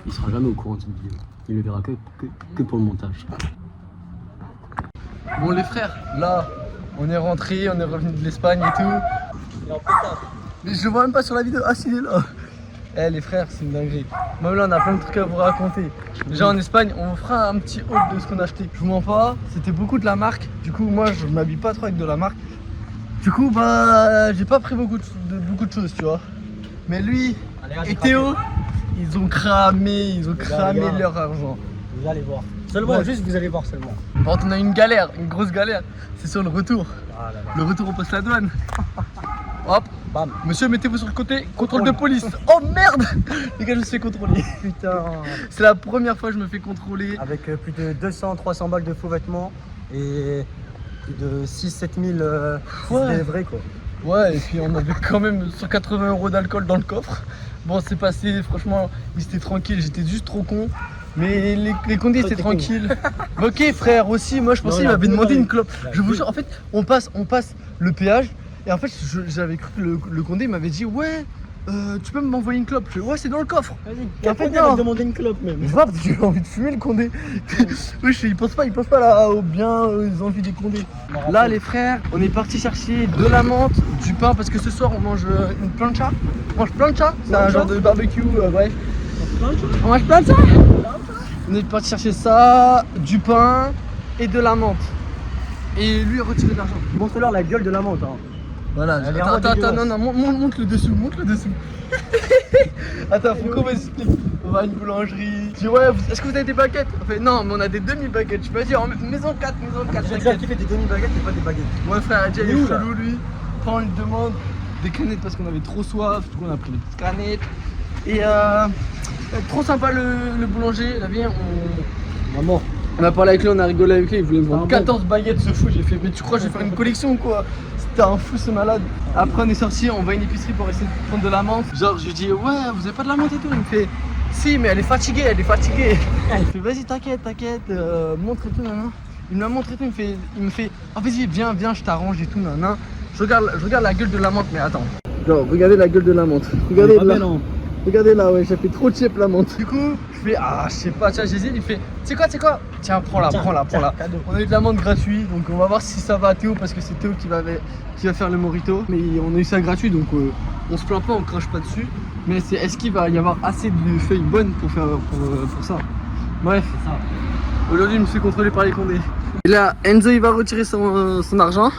S5: Il sera jamais au courant de cette vidéo. Il le verra que pour le montage. Bon les frères, là, on est rentré, on est revenu de l'Espagne et tout. Mais je le vois même pas sur la vidéo. Ah si, il est là. Eh les frères, c'est une dinguerie. Même là, on a plein de trucs à vous raconter. Déjà en Espagne, on vous fera un petit haul de ce qu'on a acheté. Je vous mens pas, c'était beaucoup de la marque. Du coup, moi, je m'habille pas trop avec de la marque. Du coup, bah, j'ai pas pris beaucoup de choses, tu vois. Mais lui et Théo, ils ont cramé leur argent.
S2: Vous allez voir. Seulement, juste vous allez voir seulement.
S5: Par contre, on a une galère, une grosse galère. C'est sur le retour.
S2: Ah là là.
S5: Le retour, on passe la douane. Hop, bam. Monsieur, mettez-vous sur le côté. Contrôle de police. Oh merde. Les gars, je me suis fait contrôler.
S2: Putain.
S5: C'est la première fois que je me fais contrôler.
S2: Avec plus de 200-300 balles de faux vêtements et plus de 6-7 000 des vrais quoi.
S5: Ouais, et puis on avait quand même 180 € d'alcool dans le coffre. Bon, c'est passé, franchement, ils étaient tranquilles, j'étais juste trop con. Mais les condés étaient tranquilles. Ok, frère, aussi, moi je pensais qu'il m'avait demandé une clope. Je vous jure, en fait, on passe le péage. Et en fait, j'avais cru que le condé m'avait dit, ouais, tu peux m'envoyer une clope. Je fais, ouais, c'est dans le coffre.
S2: Et en fait, il m'a demandé une clope même.
S5: Je vois parce que j'ai envie de fumer le condé. Oui, il pense pas là au bien, aux envies des condés. Là, les frères, on est parti chercher de la menthe, du pain, parce que ce soir on mange une plancha. On mange plancha, c'est un genre de barbecue, bref. On mange plancha. On est parti chercher ça, du pain et de la menthe. Et lui a retiré de l'argent.
S2: Montre-leur la gueule de la menthe. Hein.
S5: Voilà, attends, non, monte le dessous, Attends, faut qu'on m'explique. On va à une boulangerie. Je dis, ouais, est-ce que vous avez des baguettes? On fait, non, mais on a des demi-baguettes. Je peux dire, maison 4.
S2: J'ai déjà kiffé des demi-baguettes et pas des baguettes.
S5: Ouais, frère, déjà, il est chelou, lui. Prends une demande, des canettes parce qu'on avait trop soif. Du coup, on a pris des petites canettes. Et trop sympa le boulanger. Là, viens,
S2: Maman.
S5: On a parlé avec lui, on a rigolé avec lui. Il voulait me vendre 14 baguettes, ce fou. J'ai fait, mais tu crois que je vais faire une collection ou quoi? C'était un fou, ce malade. Après, on est sorti, on va à une épicerie pour essayer de prendre de la menthe. Genre, je lui dis, ouais, vous avez pas de la menthe et tout? Il me fait, si, mais elle est fatiguée. Il fait, vas-y, t'inquiète, montre et tout, nanana. Il me la montre et tout, il me fait, oh, vas-y, viens, je t'arrange et tout, nanana. Je regarde la gueule de la menthe, mais attends. Genre, regardez la gueule de la menthe. Regardez là. Regardez là, ouais, j'ai fait trop cheap la menthe. Du coup, je fais, je sais pas, tiens, j'hésite. Il fait, c'est quoi? Tiens, prends-la. On a eu de la menthe gratuite, donc on va voir si ça va à Théo, parce que c'est Théo qui va faire le mojito. Mais on a eu ça gratuit, donc on se plaint pas, on crache pas dessus. Mais est-ce qu'il va y avoir assez de feuilles bonnes pour ça? Bref, aujourd'hui, je me suis contrôlé par les condés. Et là, Enzo, il va retirer son argent.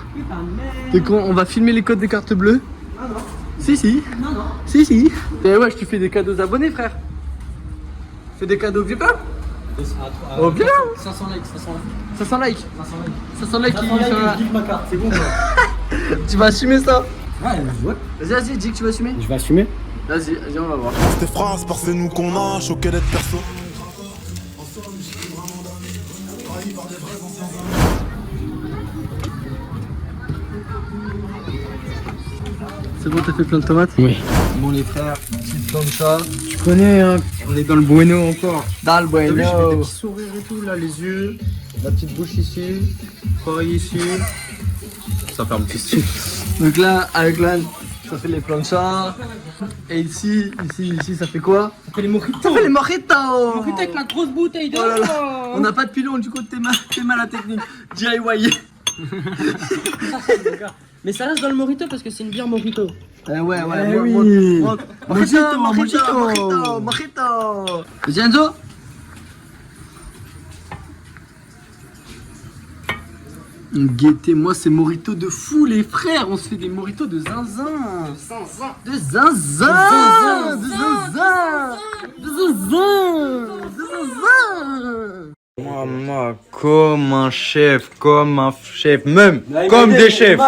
S5: Donc on va filmer les codes des cartes bleues. Ah non. Si. Non. Si. Et ouais, tu fais des cadeaux aux abonnés, frère. Fais des cadeaux vieux pas. Oh bien. 500 likes. 500 likes.
S2: Ma carte, c'est bon quoi.
S5: Tu vas assumer ça?
S2: Ouais.
S5: Vas-y, dis que tu vas assumer.
S2: Je vais assumer.
S5: Vas-y, on va voir.
S12: Cette phrase, parce que nous qu'on a choqué d'être perso.
S5: C'est bon, t'as fait plein de tomates?
S2: Oui.
S5: Bon les frères, petite plancha.
S2: Tu connais hein, on est dans le bueno encore.
S5: Dans le bueno.
S2: J'ai fait des petits sourires et tout là, les yeux, la petite bouche ici, l'oreille ici.
S10: Ça fait un petit style.
S5: Donc là, avec l'âne, ça fait les planchas. Et ici, ça fait quoi?
S2: Ça fait les mojitos.
S5: Ça fait les mojitos.
S9: Mojito avec la grosse bouteille de
S5: On n'a pas de pilon, du coup t'es mal à la technique. DIY.
S9: Mais ça reste dans le mojito parce que c'est une bière mojito.
S5: Ouais.
S2: Oui.
S5: Mojito. Vas-y Enzo. Guettez, moi c'est mojito de fou les frères, on se fait des mojitos de zinzin. De zinzin.
S10: Maman, comme un chef, même comme des chefs.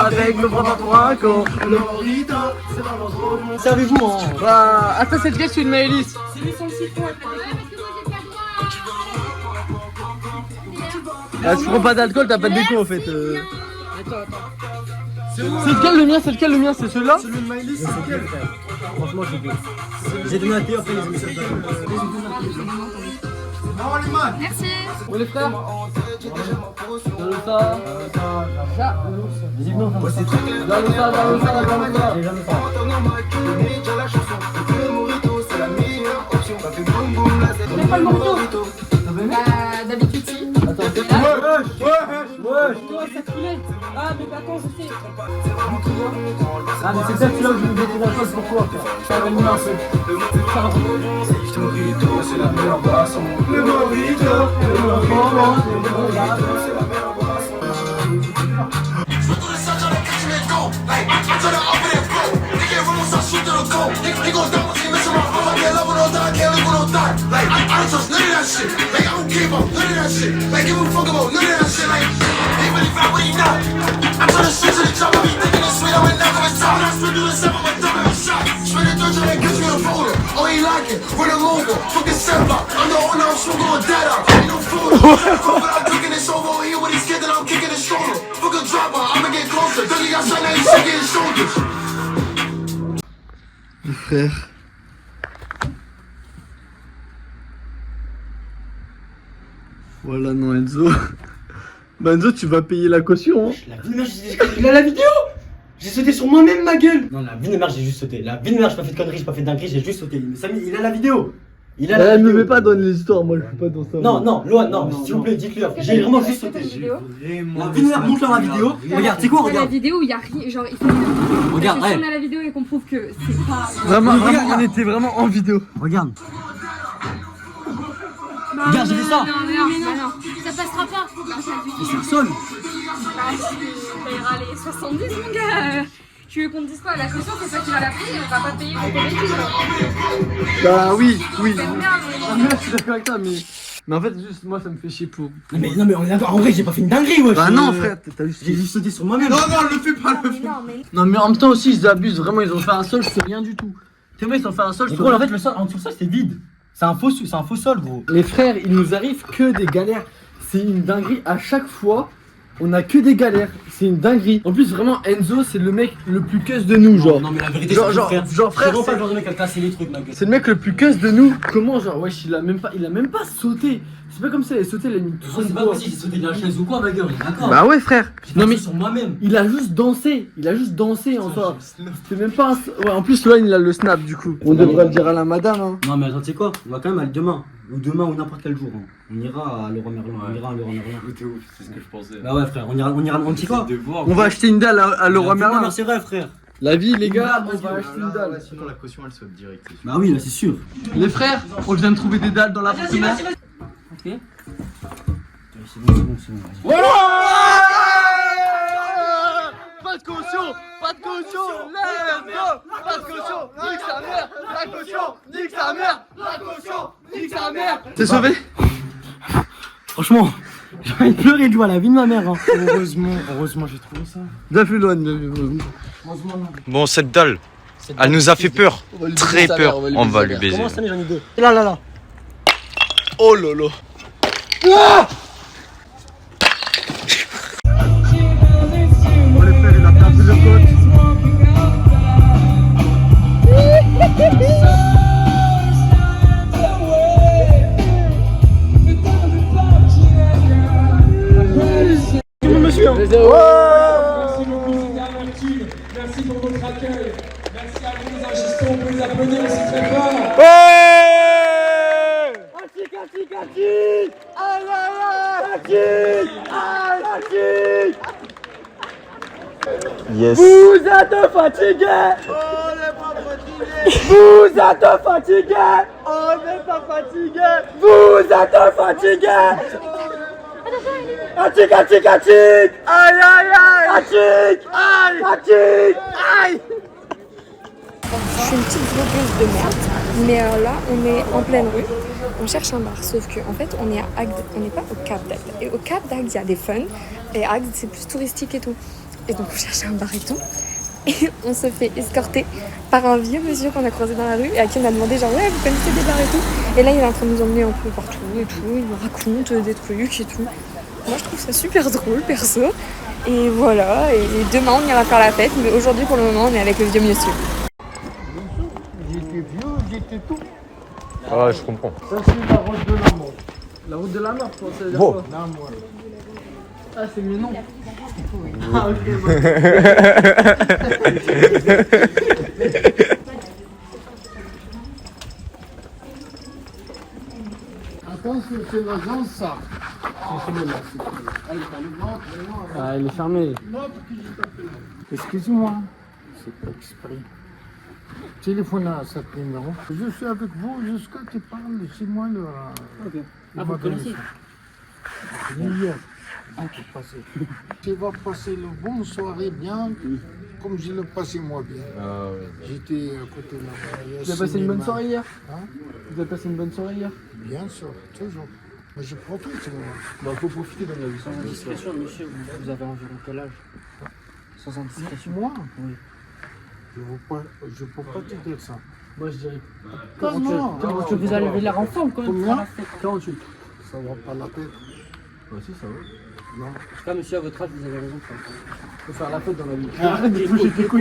S1: Avec le bras pour un con.
S2: Servez-vous en.
S1: Bah, attends, c'est lequel, celui de Maëlys? Ah, tu prends pas d'alcool, t'as pas de déco en fait. C'est lequel le mien? C'est lequel le mien? C'est celui-là?
S2: Celui de Maëlys, c'est lequel, frère? Franchement, j'ai donné à Théo, après ils ont mis ça dedans.
S9: Merci.
S1: Bon les frères, dans le tas, vas-y, non, dans le tas.
S9: C'est pas le morito. D'habitude si.
S1: Attends,
S9: Ah mais attends, je sais.
S1: ah mais c'est peut-être celui-là que je vous ai la chose pour toi. Ça va venir un peu.
S6: C'est la meilleure boisson. Le morito, c'est la meilleure boisson.
S5: Les frères. Voilà, non, Enzo. Bah, Enzo, tu vas payer la caution. Hein.
S2: La vie de merde, il a la vidéo. J'ai sauté sur moi-même, ma gueule. Non, la vie de merde, j'ai juste sauté. La vie de merde, j'ai pas fait de conneries, j'ai pas fait de dinguerie, j'ai juste sauté. Mais Samy, il a la vidéo. Il a la
S5: Ne
S2: vidéo.
S5: me pas donner les histoires, moi je suis pas dans ça.
S2: Non, non, Loan, non, s'il vous plaît, dites-lui. J'ai vraiment juste sauté. La vie de merde, montre-leur la vidéo. Regarde, c'est quoi,
S9: La
S2: regarde.
S9: vidéo où il y a rien, genre il faut
S2: Regarde,
S9: si
S2: ouais.
S9: on a la vidéo et qu'on prouve que c'est pas.
S5: Vraiment, on était vraiment en vidéo.
S2: Regarde.
S9: Non,
S2: Regarde, j'ai fait ça.
S9: Non, ça passera pas.
S2: Mais c'est un sol.
S9: Ça ira les 70 mon gars. Tu veux qu'on te dise quoi? La caution c'est toi qui vas la payer, on va pas payer pour ton étude.
S5: Bah oui.
S9: C'est merde,
S5: Ah, mais là, je suis d'accord avec toi, mais en fait, juste moi ça me fait chier pour.
S2: Non, mais on est d'accord, en vrai, j'ai pas fait une dinguerie, wesh.
S5: Bah non, frère, t'as juste.
S2: J'ai juste sauté sur moi-même.
S11: Non, le fais pas, le fais pas.
S5: Non, mais en même temps aussi, ils abusent vraiment, ils ont fait un sol, je fais rien du tout. T'es vrai, ils ont fait un sol, je
S2: Mais
S5: fais
S2: gros,
S5: rien.
S2: en fait, le sol, en dessous de ça, c'est vide. C'est un faux sol, gros.
S1: Les frères, il nous arrive que des galères. C'est une dinguerie à chaque fois. On a que des galères. C'est une dinguerie. En plus, vraiment, Enzo, c'est le mec le plus cuss de nous, genre.
S2: Non, mais la vérité,
S1: Genre,
S2: c'est
S1: genre,
S2: frère.
S1: genre, frère,
S2: C'est vraiment
S1: c'est-
S2: pas le genre de mec à casser les trucs, ma gueule.
S1: C'est le mec le plus cuss de nous. Comment, genre, wesh, il a même pas sauté. C'est pas comme ça, il a sauté, il a mis tout
S2: Gros,
S1: son
S2: c'est pas
S1: poids.
S2: possible, j'ai sauté de la chaise ou quoi, ma gueule, d'accord.
S5: Bah ouais, frère.
S2: Non, mais sur moi-même.
S1: Il a juste dansé. En soi. C'était même pas un... Ouais, en plus, là, il a le snap, du coup. On devrait le dire à la madame, hein.
S2: Non, mais attends, tu sais quoi? On va quand même aller demain. Ou demain, ou n'importe quel jour. Hein. On ira à Leroy Merlin. On ira à Leroy Merlin.
S11: T'es ouf, c'est ce que je pensais.
S2: Bah ouais, frère, on ira, on dit quoi?
S5: On va acheter une dalle à Leroy Merlin.
S2: Non, c'est vrai, frère.
S1: La vie, les gars, on va acheter une dalle.
S11: Quand la caution elle saute direct.
S2: Bah oui, là, c'est sûr.
S5: Les frères, on vient de trouver des dalles dans l'appartement.
S2: Ok. C'est bon, vas-y.
S5: Pas de caution, let's go. Pas de caution, nique sa mère, la caution, nique sa mère, la caution, nique sa mère. T'es sauvé?
S2: Franchement, j'ai envie de pleurer de joie, la vie de ma mère. Hein.
S11: Heureusement, j'ai trouvé ça.
S5: Bien plus loin, bien plus loin.
S10: Bon, cette dalle, elle nous a fait peur. Très peur. On va lui baiser.
S2: Comment cette année, j'en ai deux. Là.
S5: Oh lolo. Oh les frères, il a perdu le coach.
S6: Merci beaucoup, merci pour votre accueil. Merci à vous, les agissons, on peut les applaudir aussi très fort.
S10: Yes.
S1: Vous êtes fatigués. Vous êtes fatigués. On n'est pas fatigués. Vous êtes fatigués. Aïe aïe aïe. Aïe.
S4: Je suis une petite vlogueuse de merde.
S9: Mais là, on est en pleine rue. On cherche un bar, sauf qu'en fait, on est à Agde. On n'est pas au Cap d'Agde. Et au Cap d'Agde, il y a des fun. Et Agde, c'est plus touristique et tout. Et donc, on cherche un bar et tout. Et on se fait escorter par un vieux monsieur qu'on a croisé dans la rue et à qui on a demandé genre ouais, vous connaissez des bars et tout. Et là, il est en train de nous emmener un peu partout et tout. Il nous raconte des trucs et tout. Moi, je trouve ça super drôle, perso. Et voilà. Et demain, on ira faire la fête. Mais aujourd'hui, pour le moment, on est avec le vieux monsieur.
S13: J'étais vieux, j'étais tout.
S10: Ah, je comprends.
S13: Ça, c'est la route de la mort.
S1: La route de la mort, ça veut dire
S10: Bon.
S1: quoi?
S13: La mort.
S1: Ah, c'est mieux non. Ah, ok, bon.
S13: Attention, c'est l'agence, ça.
S1: Ah, il est fermé.
S13: Excusez-moi, c'est pas exprès. Téléphone à cet numéro. Je suis avec vous jusqu'à ce que tu parles. C'est moi le.
S1: Ok. Ah, vous connaissez?
S13: Hier. Tu vas passer le bon soirée bien, comme je l'ai passé moi bien.
S10: Ah ouais.
S13: J'étais à côté de là-bas.
S1: Vous avez passé une bonne soirée hier?
S13: Hein?
S1: Vous avez passé une bonne soirée hier?
S13: Bien sûr, toujours. Mais je profite, moi.
S1: Bah, faut profiter dans la vie.
S2: Sans indiscrétion, monsieur, vous avez environ quel âge? Sans indiscrétion.
S13: Moi?
S1: Oui.
S13: Je peux pas te dire ça.
S1: Moi, je dirais.
S13: Non,
S1: Parce que vous avez l'air ensemble quand même.
S13: Combien?
S1: 48.
S13: Ça va pas la peine.
S1: Bah, si, ça va.
S13: Non.
S2: En tout cas, monsieur, à votre âge, vous avez raison de faire ça.
S1: Faut faire la fête dans la vie.
S13: Ah,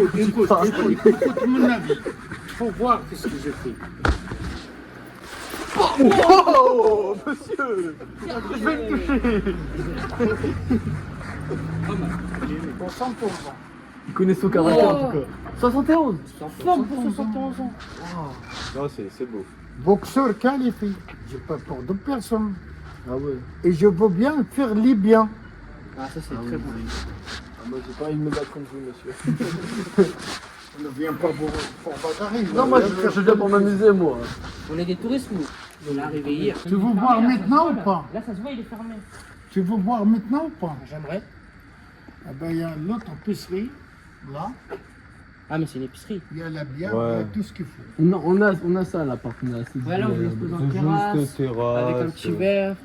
S13: écoute mon avis. Faut voir qu'est-ce que j'ai fait.
S1: Oh, monsieur! Je vais me toucher!
S13: Pour 100%.
S1: Il connaît son caractère en tout cas. 71!
S13: Femme
S1: pour 71 ans!
S10: Non, c'est beau.
S13: Boxeur qualifié. J'ai pas peur de personne.
S1: Ah ouais.
S13: Et je veux bien faire Libyen.
S1: Ah, ça c'est très bon. Ah, moi j'ai pas envie de me battre contre vous, monsieur.
S13: On ne vient pas pour bagarrer.
S1: Non, moi je viens pour m'amuser, moi.
S2: On est des touristes, nous. On est arrivés hier.
S13: Tu veux voir maintenant ou pas?
S2: Là, ça se voit, il est fermé.
S13: Tu veux voir maintenant ou pas?
S2: J'aimerais.
S13: Ah ben, il y a l'autre épicerie, là.
S2: Ah, mais c'est une épicerie.
S13: Il y a la bière,
S10: Ouais.
S13: il y a tout ce qu'il faut.
S1: On a ça là, par contre.
S2: Ouais, là, on veut se poser en terrasse, avec un petit verre.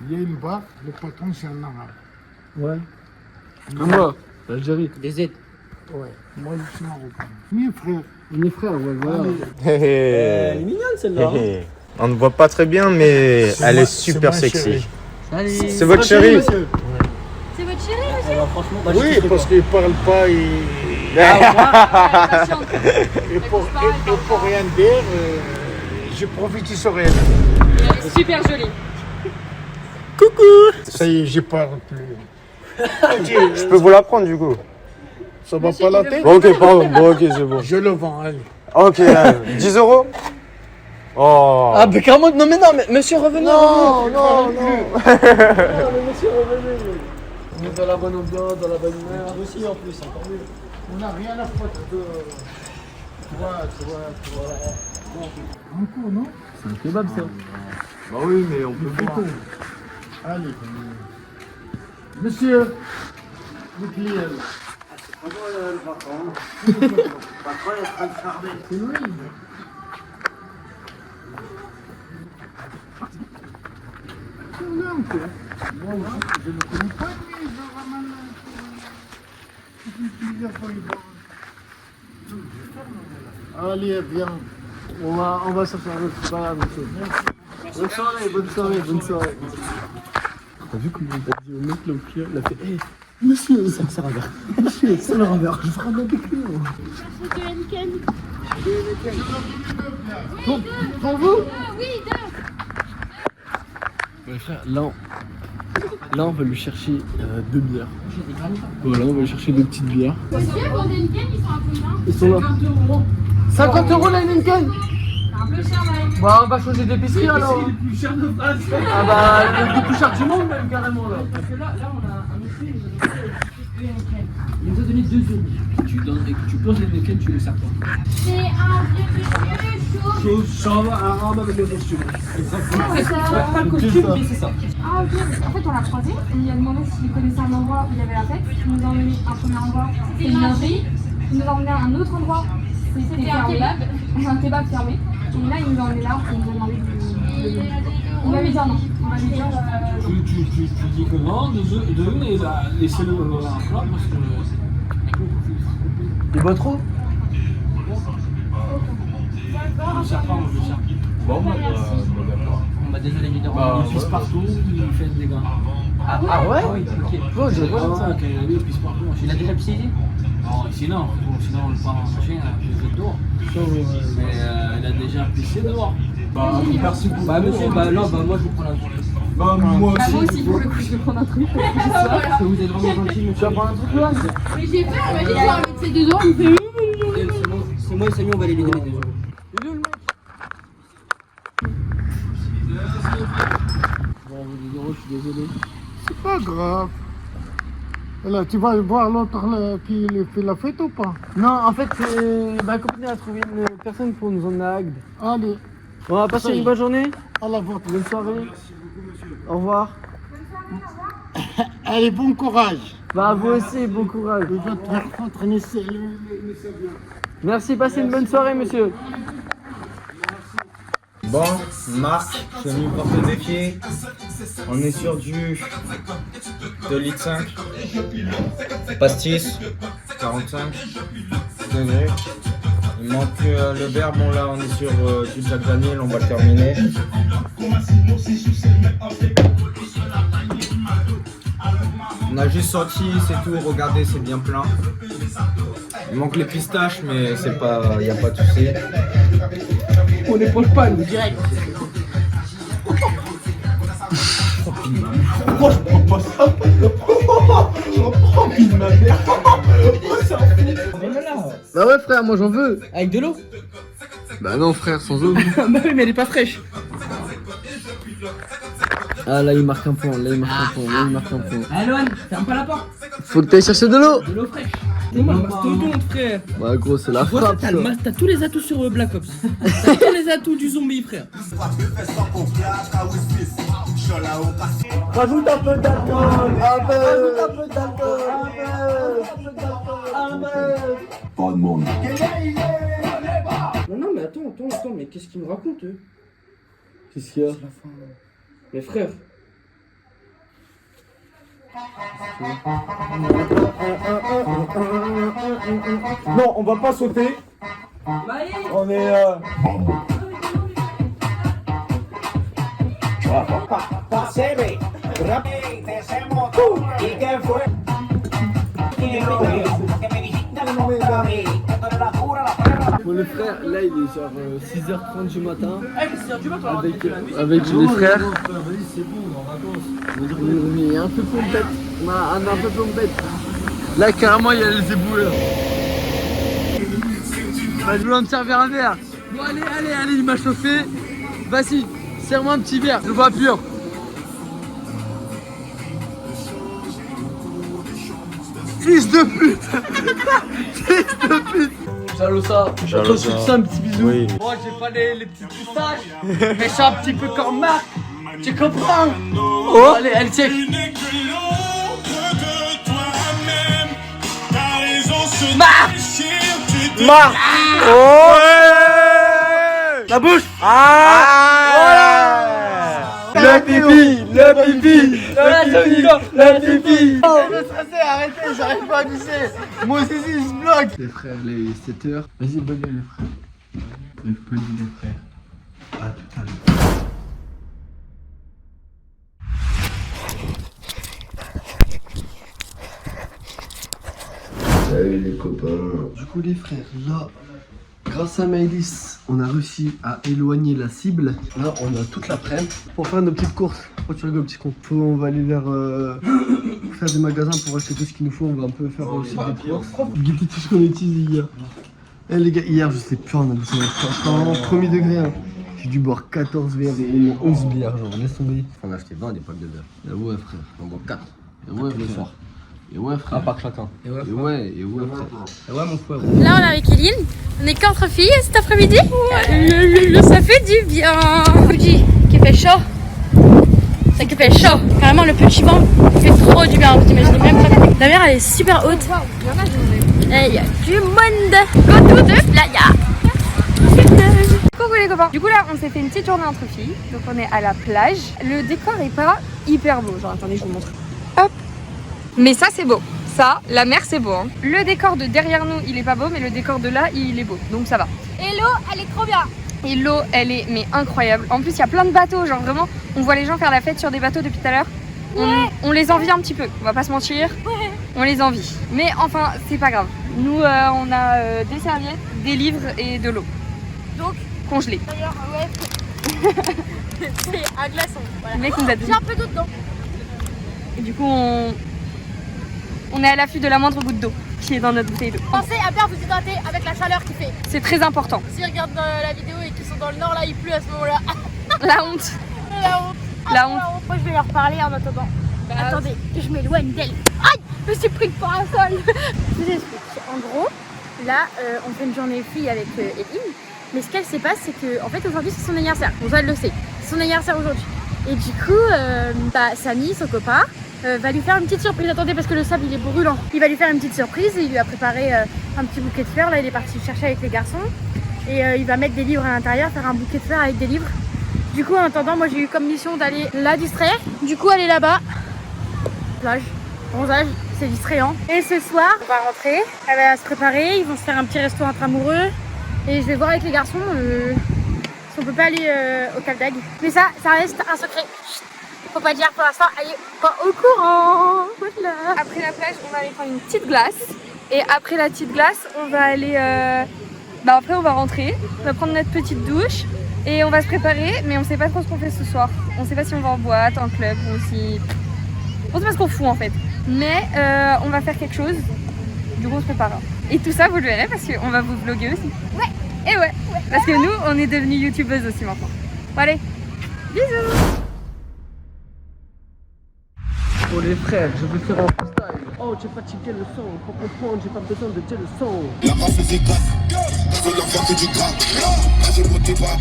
S13: Il y a une barre, le patron c'est un arabe.
S1: Ouais. Moi, l'Algérie.
S2: Des aides.
S13: Ouais, moi je suis marocain. Mes frères.
S1: On est frères, ouais, voilà.
S10: Elle
S1: Elle est mignonne celle-là.
S10: On ne voit pas très bien, mais elle est super
S13: ma
S10: sexy.
S13: chérie.
S1: Salut.
S10: C'est votre chérie?
S1: monsieur.
S4: C'est votre chérie, monsieur?
S1: Alors franchement, bah,
S13: Oui, parce qu'il parle pas et pour rien dire, j'ai profité sur elle.
S9: Elle est super jolie.
S13: Ça y est, je parle plus.
S10: Je peux vous la prendre du coup?
S13: Ça va pas la tête?
S10: Bon, ok, pardon. Bon, ok, c'est bon.
S13: Je le vends, allez.
S10: Ok, 10 €? Oh.
S1: Ah, mais carrément, non, mais monsieur, revenez.
S13: Non, non, non.
S1: Non, mais monsieur, revenez. On est dans la bonne ambiance, dans la bonne humeur.
S2: Aussi, en plus, encore mieux.
S13: On n'a rien à foutre de. Tu vois. Un coup, non?
S1: C'est un kebab ça.
S10: Bah oui, mais on peut voir.
S13: Allez. Monsieur, le client. C'est lui. C'est lui un peu. Moi aussi, je ne connais pas, mais je ramène plusieurs fois il va. Allez, viens.
S1: On va sortir un autre, c'est pas grave, monsieur. Bonne soirée, bonne soirée, bonne soirée. T'as vu comment il a dit au mec là, au client? Il a fait hey, monsieur, ça le revers. Monsieur, ça le revers. Je ferai un autre client. Pour vous?
S4: Oui,
S1: Ouais, frère, là on va lui chercher 2 bières. Voilà, on va lui chercher 2 petites bières.
S4: Monsieur, vos Heineken, ils sont à combien?
S1: Ils sont là. 50 € la Heineken?
S4: C'est un peu cher, là.
S1: Bah, on va changer d'épicerie alors. C'est le plus cher de France. Ah bah, le plus cher du monde même carrément là.
S2: Parce que là, on a un monsieur, il nous a donné 2 €. Tu poses les Heineken, tu le sers pas.
S4: C'est un vieux monsieur chaud.
S2: Ça va, un rame avec le costume. Exactement. Pas le costume, mais c'est ça.
S9: Ah ok, en fait on l'a croisé, on lui a demandé s'il connaissait un endroit où il y avait la fête, il nous a emmené un premier endroit, c'était une lingerie, il nous a emmené à un autre endroit, c'était
S4: un
S9: fermé,
S4: kebab.
S9: un kebab fermé, Et là, il nous en est là, il nous a demandé de... Il m'avait dit non. Il m'avait dit
S14: Tu dis que non, de une, et laissez-le en plat parce que...
S5: Il boit trop?
S14: Bon, bah désolé évidemment, il pisse partout, il fait des dégâts.
S5: Ah ouais?
S14: Oui, ok.
S5: Bon, je vois ça.
S14: Il pisse partout. Il a déjà pissé ici? Non, ici non. Sinon on le prend en machine, je vais dehors. Mais il a déjà pissé dehors. Bah, merci beaucoup. Bah, monsieur, bah non, bah moi je vais prendre un truc. Bah, moi aussi.
S9: Moi aussi, pour le coup, je vais prendre un truc.
S14: Parce que vous êtes vraiment gentil, monsieur. Tu vas prendre un truc là?
S9: Mais j'ai peur, imagine, je vais remettre ces 2 euros, il me fait...
S14: C'est moi et Samy, on va les donner les 2 euros.
S13: Bon, je suis désolé. C'est pas grave. Et là, tu vas voir l'autre qui fait la fête ou pas?
S5: Non, en fait, ma copine a trouvé une personne pour nous emmener à Agde.
S13: Allez.
S5: On va passer une bonne journée.
S13: À la vôtre.
S5: Bonne soirée. Au revoir.
S13: Allez, bon courage.
S5: Bah, vous aussi, bon courage.
S13: Je vais te faire entraîner.
S5: Merci, passez une bonne soirée, monsieur.
S10: Bon, Marc, je suis venu pour te défier. On est sur du 2,5 litres. Pastis, 45 degrés. Il manque le verre. Bon, là, on est sur du Jack Daniel. On va le terminer. On a juste sorti, c'est tout. Regardez, c'est bien plein. Il manque les pistaches, mais c'est pas, y a pas de souci.
S14: On n'éponge pas, nous, direct.
S11: Pourquoi je prends pas ça? Oh, ma mère.
S5: Bah ouais, frère, moi j'en veux.
S14: Avec de l'eau?
S5: Bah non, frère, sans eau.
S14: Bah oui, mais elle est pas fraîche.
S5: Ah, là, il marque un point, là, il marque un point, là, il marque un point.
S14: Ah, Lohan, ferme pas la porte.
S5: Faut que t'ailles chercher de l'eau.
S14: De l'eau fraîche. C'est moi, mastodonte, frère.
S5: Bah, gros, c'est la
S14: Tu vois,
S5: frappe, ça.
S14: t'as tous les atouts sur Black Ops. T'as tous les atouts du zombie, frère.
S5: Rajoute un peu d'alcool. Rajoute un peu d'alcool.
S8: Pas de monde.
S14: Non, mais attends, mais qu'est-ce qu'ils me racontent, eux?
S5: Qu'est-ce qu'il y a?
S14: C'est la fin. Mais frère.
S11: Non, on va pas sauter. On est.
S5: Bon, le frère, là, il est genre 6h30 du matin.
S14: Ah, mais c'est 6h du matin,
S5: Avec les frères.
S14: Vas-y, c'est bon, on est en vacances.
S5: On est un peu pompette. On a un peu pompette. Là, carrément, il y a les éboueurs. Bah, je voulais me servir un verre. Bon, allez, il m'a chauffé. Vas-y, serre-moi un petit verre, je vois pur. Fils de pute. Fils de pute. Jalosa, je te souhaite un petit bisou.
S10: Oui.
S5: Moi, j'ai pas les petites moustaches, mais je suis un petit peu comme Marc. Tu comprends? Oh, allez, check. Marc. Oh ouais. La bouche. Voilà. Le pipi. Le pipi. Oh, je suis stressé, arrêtez, j'arrive pas à glisser. Moi aussi, je bloque. Les frères, les 7h. Vas-y, bonne nuit, les frères. Bonne nuit, les frères. À tout à l'heure.
S11: Salut les copains.
S5: Du coup, les frères, là, grâce à Maëlys, on a réussi à éloigner la cible. Là, on a toute l'après-midi pour faire nos petites courses. Pourquoi tu rigoles, petit con? On va aller vers faire des magasins pour acheter tout ce qu'il nous faut. On va un peu faire aussi des courses. Guettez tout ce qu'on utilise hier. Eh les gars, hier, je sais plus, on a bossé vraiment premier degré. Hein. J'ai dû boire 14 verres et au moins 11 bières, genre, laisse tomber.
S11: On a acheté 20 des packs de verre.
S5: Et ouais, frère.
S11: On boit 4.
S5: Et ouais,
S11: le
S5: frère.
S11: soir.
S5: Et ouais, frère.
S11: Un par chacun.
S5: Et ouais, frère.
S11: frère.
S5: Et ouais, mon frère.
S4: Là, on est avec Eline. On est qu'entre filles cet après-midi. Ça fait du bien. Fuji qui fait chaud. Ça qui fait chaud. Carrément, le petit vent fait trop du bien. Vous imaginez même pas. La mer, elle est super haute. Et il y a du monde. Go to the playa. Coucou les
S9: les copains. Du coup là on s'est fait une petite journée entre filles. Donc on est à la plage. Le décor est pas hyper beau. Genre attendez je vous montre. Hop. Mais ça c'est beau. Ça, la mer c'est beau hein. Le décor de derrière nous il est pas beau, mais le décor de là il est beau. Donc ça va. Et l'eau elle est trop bien. Et l'eau elle est mais incroyable. En plus il y a plein de bateaux. Genre vraiment on voit les gens faire la fête sur des bateaux depuis tout à l'heure. On les envie un petit peu. On va pas se mentir. On les envie. Mais enfin c'est pas grave. Nous on a des serviettes, des livres et de l'eau. Donc congelé.
S4: D'ailleurs ouais. C'est un glaçon. Voilà.
S9: Le mec nous a dit.
S4: J'ai un peu d'eau dedans.
S9: Et du coup on est à l'affût de la moindre goutte d'eau qui est dans notre bouteille d'eau.
S4: Pensez à bien vous hydrater avec la chaleur qu'il fait.
S9: C'est très important.
S4: S'ils regardent la vidéo et qu'ils sont dans le nord, là il pleut à ce moment-là.
S9: La honte.
S4: La honte.
S9: La honte.
S4: Moi je vais leur parler en attendant. Attendez, je m'éloigne d'elle. Aïe, je me suis pris le parasol. Je vous explique. En gros, là on fait une journée fille avec Eline. Mais ce qu'elle sait pas, c'est que en fait aujourd'hui c'est son anniversaire. Bon, ça elle le sait. C'est son anniversaire aujourd'hui. Et du coup, Samy, son copain, va lui faire une petite surprise. Attendez, parce que le sable il est brûlant. Il va lui faire une petite surprise. Il lui a préparé un petit bouquet de fleurs. Là il est parti chercher avec les garçons. Et il va mettre des livres à l'intérieur, faire un bouquet de fleurs avec des livres. Du coup en attendant, moi j'ai eu comme mission d'aller la distraire. Du coup elle est là-bas. Plage, bronzage, c'est distrayant. Et ce soir, on va rentrer. Elle va se préparer. Ils vont se faire un petit resto entre amoureux. Et je vais voir avec les garçons si on peut pas aller au Cap d'Agde. Mais ça reste un secret. Chut. Faut pas dire pour l'instant, elle est pas au courant. Voilà. Après la plage, on va aller prendre une petite glace. Et après la petite glace, on va aller... après on va rentrer, on va prendre notre petite douche. Et on va se préparer, mais on sait pas trop ce qu'on fait ce soir. On sait pas si on va en boîte, en club ou si... On sait pas ce qu'on fout en fait. Mais on va faire quelque chose. Du coup on se prépare. Et tout ça vous le verrez parce qu'on va vous vlogger aussi. Ouais. Et ouais. Parce que nous on est devenus youtubeuses aussi maintenant. Bon allez, bisous.
S5: Pour les frères, je vais faire un freestyle. Oh, j'ai fatigué le son, pour comprendre, j'ai pas besoin de tes leçons.
S12: La race efficace, je veux leur faire que du gras. Là j'ai monté pas,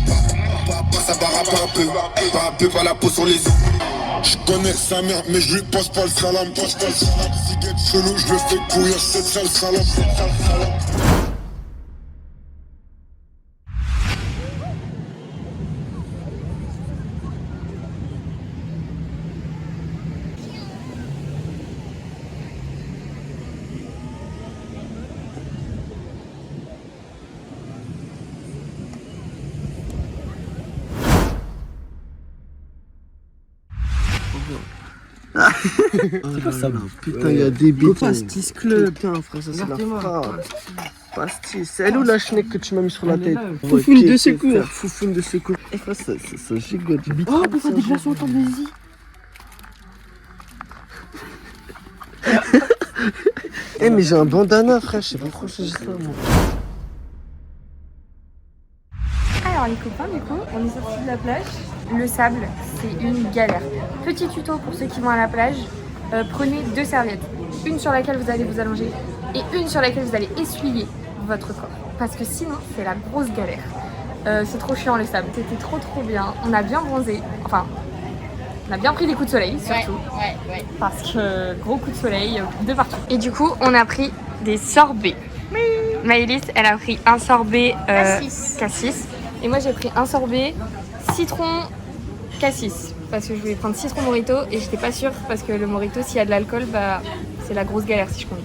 S12: ça va rapper un peu, pas la peau sur les os. Je connais sa mère, mais je lui passe pas le salam. Si get chelou, je le fais courir cette sale salope.
S5: C'est quoi ça? Putain, il y a des bêtes.
S11: Pastis Club.
S5: Putain, frère, ça c'est la frappe. Pastis. C'est elle ou la schneck que tu m'as mis sur la tête?
S11: Foufoune de secours.
S5: Foufoune de secours. Eh, frère, ça gigote.
S11: Oh, pourquoi des glaçons autant de zi?
S5: Eh, mais j'ai un bandana, frère. Je sais pas pourquoi je fais ça, moi.
S9: Alors les copains, du coup, on est sortis de la plage. Le sable, c'est une galère. Petit tuto pour ceux qui vont à la plage. Prenez 2 serviettes. Une sur laquelle vous allez vous allonger et une sur laquelle vous allez essuyer votre corps. Parce que sinon, c'est la grosse galère. C'est trop chiant le sable. C'était trop bien. On a bien bronzé. Enfin, on a bien pris des coups de soleil, surtout.
S4: Ouais.
S9: Parce que gros coups de soleil de partout. Et du coup, on a pris des sorbets. Maëlys, elle a pris un sorbet cassis. Et moi, j'ai pris un sorbet citron cassis. Parce que je voulais prendre citron mojito et j'étais pas sûre parce que le mojito, s'il y a de l'alcool, bah c'est la grosse galère si je conduis.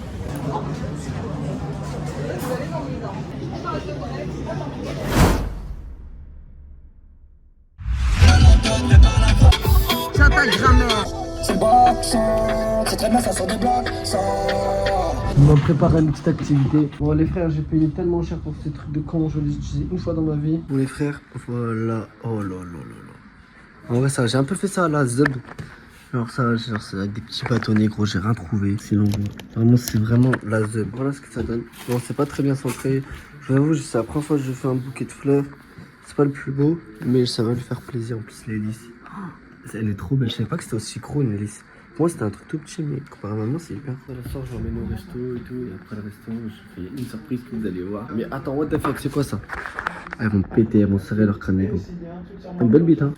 S5: J'attaque grammaire.
S3: C'est boxant, c'est très bien, ça sort des blocs.
S5: On va préparer une petite activité. Bon les frères, j'ai payé tellement cher pour ces trucs de con, je les ai utilisés une fois dans ma vie. Bon les frères, voilà. Oh là. En vrai ça, j'ai un peu fait ça à la zeb. Genre c'est avec des petits bâtonnets gros, j'ai rien trouvé. Sinon vraiment c'est vraiment la zeb. Voilà ce que ça donne. Bon c'est pas très bien centré. Je vous avoue, c'est la première fois que je fais un bouquet de fleurs. C'est pas le plus beau, mais ça va lui faire plaisir en plus l'hélice. Elle est trop belle, je savais pas que c'était aussi gros une hélice. Pour moi c'était un truc tout petit, mais comparé à maintenant c'est hyper. Le soir je l'emmène au resto et tout, et après le resto je fais une surprise que vous allez voir. Mais attends, what the fuck, c'est quoi ça? Elles vont péter, elles vont serrer leur crâne. Une belle bite hein.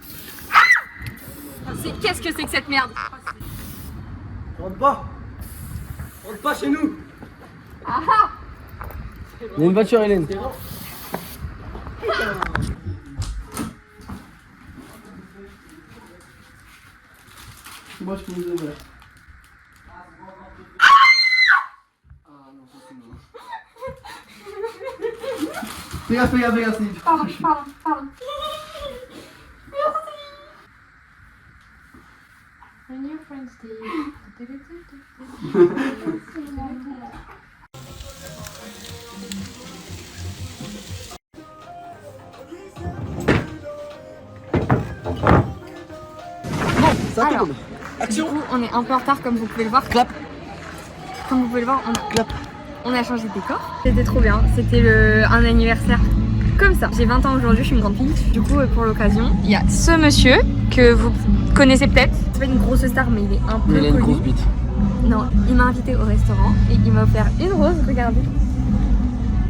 S9: Qu'est-ce que c'est que cette merde?
S2: Rentre pas chez nous.
S5: Il y a une voiture Hélène. moi je fais les honneurs. Fais gaffe, Steve.
S9: Pardon.
S4: A new friend Steve.
S5: Ça
S9: Alors,
S5: tourne.
S9: du coup, on est un peu en retard comme vous pouvez le voir.
S5: Clap.
S9: Comme vous pouvez le voir, on a changé de décor. C'était trop bien. C'était un anniversaire comme ça. J'ai 20 ans aujourd'hui, je suis une grande fille. Du coup, pour l'occasion, il y a ce monsieur que vous connaissez peut-être. C'est pas une grosse star, mais il est un peu
S5: Il a une
S9: connu.
S5: grosse bite.
S9: Non, il m'a invité au restaurant et il m'a offert une rose, regardez.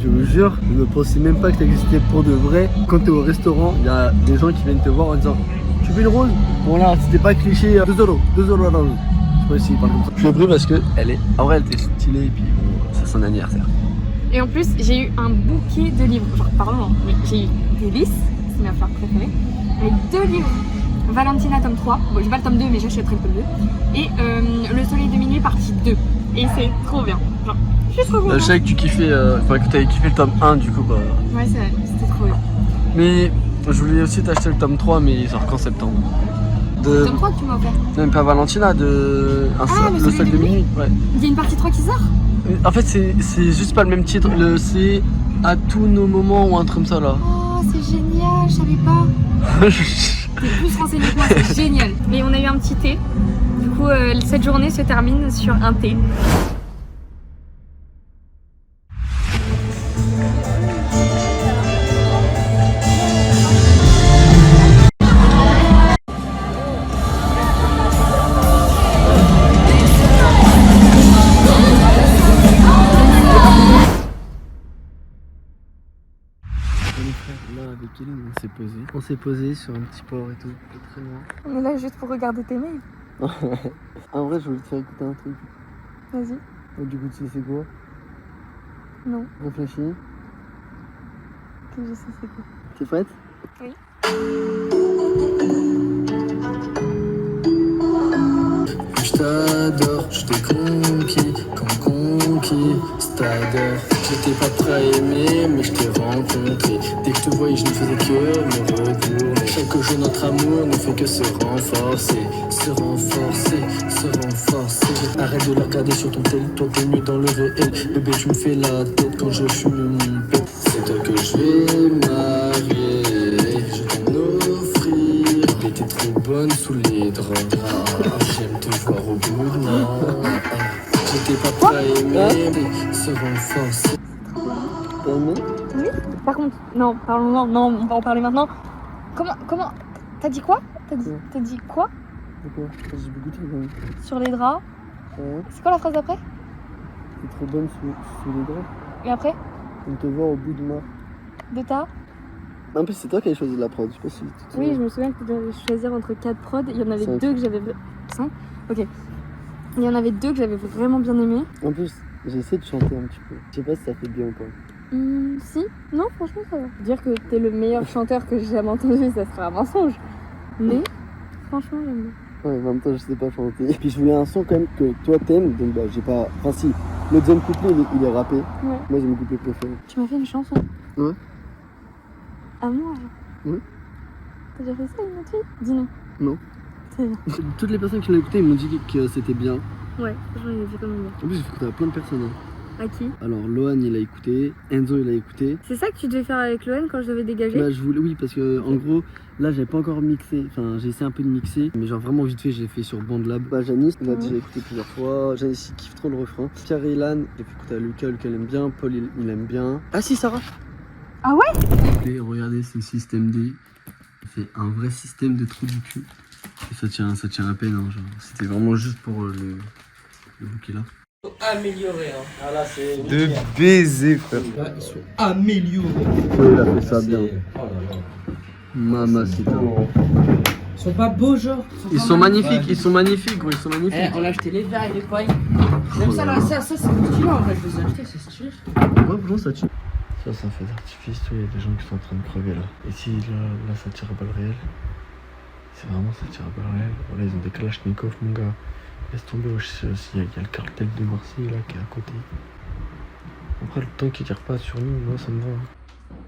S5: Je vous jure, je ne pensais même pas que ça existait pour de vrai. Quand tu es au restaurant, il y a des gens qui viennent te voir en disant tu veux une rose? Bon là, c'était pas cliché, 2 euros la rose. Je sais pas si il parle comme ça. Je l'ai pris parce que elle est, en vrai, elle était stylée et puis bon, c'est son anniversaire.
S9: Et en plus, j'ai eu un bouquet de livres. Genre, pardon, mais j'ai eu des listes, c'est ma fleur préférée. Mais 2 livres. Valentina tome 3. Bon, j'ai pas le tome 2, mais j'achèterai le tome 2. Et Le Soleil de minuit partie 2. Et c'est trop bien. Genre, je suis trop contente.
S5: Je sais que tu kiffais, que t'avais kiffé le tome 1 du coup bah.
S9: Ouais, c'est vrai, c'était trop bien.
S5: Mais je voulais aussi t'acheter le tome 3 mais il sort qu'en septembre.
S9: Le tome 3 que tu m'as offert.
S5: Non mais pas Valentina, de
S9: Le
S5: Le Soleil de minuit. Ouais.
S9: Il y a une partie 3 qui sort.
S5: En fait c'est juste pas le même titre, c'est à tous nos moments ou un truc comme ça là.
S9: Oh, c'est génial, je savais pas. T'es plus renseigné que moi, c'est génial. Mais on a eu un petit thé. Du coup, cette journée se termine sur un thé.
S5: Là avec Kéline on s'est posé sur un petit port et tout, pas très loin.
S9: On est là juste pour regarder tes mails.
S5: En vrai je voulais te faire écouter un truc.
S9: Vas-y.
S5: Et du coup tu sais c'est quoi?
S9: Non.
S5: Réfléchis.
S9: Que je sais c'est quoi.
S5: T'es prête?
S9: Oui.
S3: Je t'adore, je t'ai conquis, comme conquis, c'est-à-dire j'étais pas prêt à aimer, mais je t'ai rencontré. Dès que je te voyais, je ne faisais que me retourner. Chaque jour, notre amour ne fait que se renforcer, se renforcer, se renforcer. Arrête de la regarder sur ton tel, toi t'es mieux dans le réel. Bébé, tu me fais la tête quand je fume mon pet. C'est toi que je vais marier, je t'en offrir. T'es trop bonne sous les draps. J'aime te voir au bout de moi. J'étais pas prêt à aimer, mais se renforcer.
S5: T'as aimé?
S9: Oui. Par contre, non, parlons-en, non, on va en parler maintenant. Comment t'as dit quoi? T'as dit quoi?
S5: D'accord, j'ai beaucoup de trucs.
S9: Sur les draps.
S5: Ouais.
S9: C'est quoi la phrase d'après?
S5: T'es trop bonne sous les draps.
S9: Et après?
S5: On te voit au bout de moi.
S9: De ta?
S5: En plus c'est toi qui avais choisi la prod, je sais pas si tu te
S9: Oui,
S5: souviens.
S9: je me souviens que tu devais choisir entre 4 prods. Il y en avait
S5: 5.
S9: 2 que j'avais... 5? Ok. Il y en avait 2 que j'avais vraiment bien aimé.
S5: En plus, j'ai essayé de chanter un petit peu. Je sais pas si ça fait bien ou pas.
S9: Si. Non, franchement, ça va. Dire que t'es le meilleur chanteur que j'ai jamais entendu, ça serait un mensonge. Mais, franchement, j'aime bien.
S5: Ouais, en même temps, je sais pas chanter. Et puis je voulais un son quand même que toi t'aimes, donc bah j'ai pas. Enfin, si, le deuxième couplet il est rappé.
S9: Ouais.
S5: Moi j'ai mon couplet préféré.
S9: Tu m'as fait une chanson.
S5: Ouais.
S9: À moi?
S5: Ouais.
S9: T'as déjà fait ça à une autre fille? Dis non.
S5: Non.
S9: Très bien.
S5: Toutes les personnes qui l'ont écouté, ils m'ont dit que c'était bien.
S9: Ouais, franchement, il est vraiment bien.
S5: En plus, j'ai écouté à plein de personnes.
S9: À qui?
S5: Alors, Lohan il a écouté, Enzo il a écouté.
S9: C'est ça que tu devais faire avec Lohan quand je devais dégager?
S5: Bah, je voulais, oui, parce que en gros, là j'avais pas encore mixé. Enfin, j'ai essayé un peu de mixer, mais genre vraiment vite fait, j'ai fait sur Bandlab. Bah, Janice, il a déjà écouté plusieurs fois. Janice il kiffe trop le refrain. Pierre et Ilan, j'ai fait écouter à Lucas, Lucas il aime bien. Paul il aime bien. Ah, si, Sarah!
S9: Ah ouais?
S5: Et regardez, c'est le système D. C'est un vrai système de trou du cul. Et ça tient à peine, hein, genre. C'était vraiment juste pour le bouquet là.
S14: Amélioré, hein. Ah là, c'est.
S10: De baiser, frère.
S14: Là, ils sont améliorés.
S5: Oui, il a fait ça bien.
S14: Oh là là.
S5: Mamacita.
S14: Ils sont pas beaux, genre.
S5: Ils sont magnifiques, ils sont magnifiques, gros, ils sont magnifiques.
S14: Eh, on a acheté les verres et les pailles. Même ça, là, ça c'est stylé en vrai. Je les ai achetés, c'est stylé.
S5: Ouais, franchement, ça tue. Ça, c'est un feu d'artifice, il y a des gens qui sont en train de crever là. Ici, là, ça tire à balles réelles.
S11: C'est vraiment ça tire à balles réelles. Voilà, ils ont des Kalachnikov, mon gars. Laisse tomber, il y a le cartel de Marseille là qui est à côté. Après, le temps qu'ils tirent pas sur nous, moi ça me va.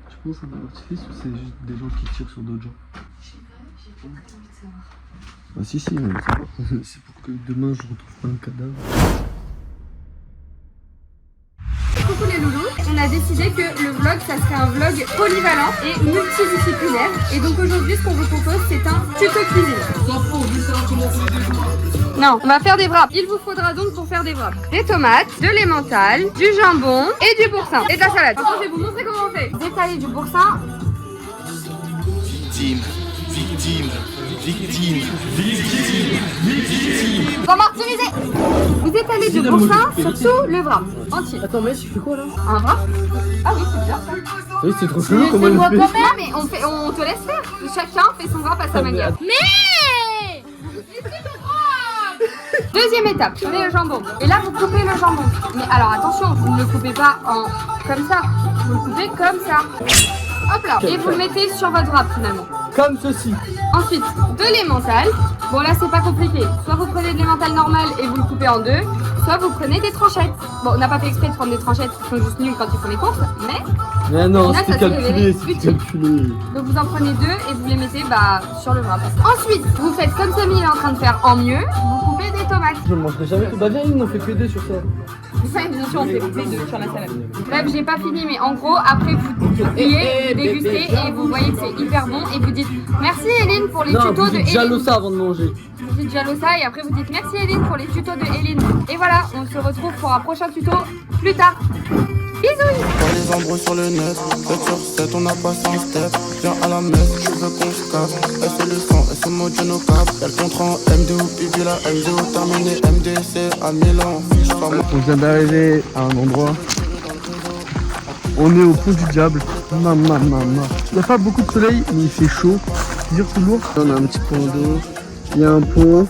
S5: Tu penses à un artifice ou c'est juste des gens qui tirent sur d'autres gens?
S9: Je sais pas, j'ai pas envie de savoir.
S5: Ah si, mais c'est pour que demain je retrouve pas un cadavre.
S9: Coucou les loulous, on a décidé que le vlog ça serait un vlog polyvalent et multidisciplinaire. Et donc aujourd'hui ce qu'on vous propose c'est un tuto cuisine. Non, on va faire des wraps. Il vous faudra donc pour faire des wraps des tomates, de l'emmental, du jambon et du boursin et de la salade. Maintenant je vais vous montrer comment on fait. Vous étalez du boursin.
S12: Victime, victime, victime, victime, victime.
S9: Vous martyrisez. Vous étalez du boursin sur tout le wrap entier.
S5: Attends, mais tu fais quoi là?
S9: Un wrap? Ah oui, c'est bien ça.
S5: Oui, c'est trop chelou comment elle le fait.
S9: Mais on te laisse faire. Chacun fait son wrap à sa manière. Mais deuxième étape, vous prenez le jambon. Et là, vous coupez le jambon. Mais alors attention, vous ne le coupez pas comme ça. Vous le coupez comme ça. Hop là. Et vous le mettez sur votre wrap finalement.
S5: Comme ceci.
S9: Ensuite, de l'emmental. Bon là, c'est pas compliqué. Soit vous prenez de l'emmental normal et vous le coupez en deux. Soit vous prenez des tranchettes. Bon, on n'a pas fait exprès de prendre des tranchettes qui sont juste nulles quand ils font les courses. Mais
S5: non,
S9: là,
S5: c'était calculé, calculé.
S9: Donc vous en prenez deux et vous les mettez sur le wrap. Ensuite, vous faites comme Samy est en train de faire en mieux. Vous coupez des tomates.
S5: Je ne mangerai jamais tout. Bah viens, il n'en fait que deux sur ça.
S9: Ça, bien sûr, on fait les deux sur la salade. Bref, j'ai pas fini, mais en gros, après vous riez, vous dégustez et vous voyez que c'est hyper bon et vous dites merci Hélène pour les tutos de Hélène.
S5: Jalosa avant de manger.
S9: Vous dites Jalosa et après vous dites merci Hélène pour les tutos de Hélène. Et voilà, on se retrouve pour un prochain tuto plus tard. Bisous.
S15: Pas les embrouilles sur le net, 7 sur 7 on a passé un step. Viens à la messe, tu veux qu'on se casse. Elle c'est le sang, elle se moque de nos caps. Elle contre en MD ou pipi la MD terminé MDC à Milan.
S5: On vient d'arriver à un endroit. On est au pont du diable. Il n'y a pas beaucoup de soleil, mais il fait chaud. C'est dur tout lourd. Là, on a un petit point d'eau. Il y a un pont.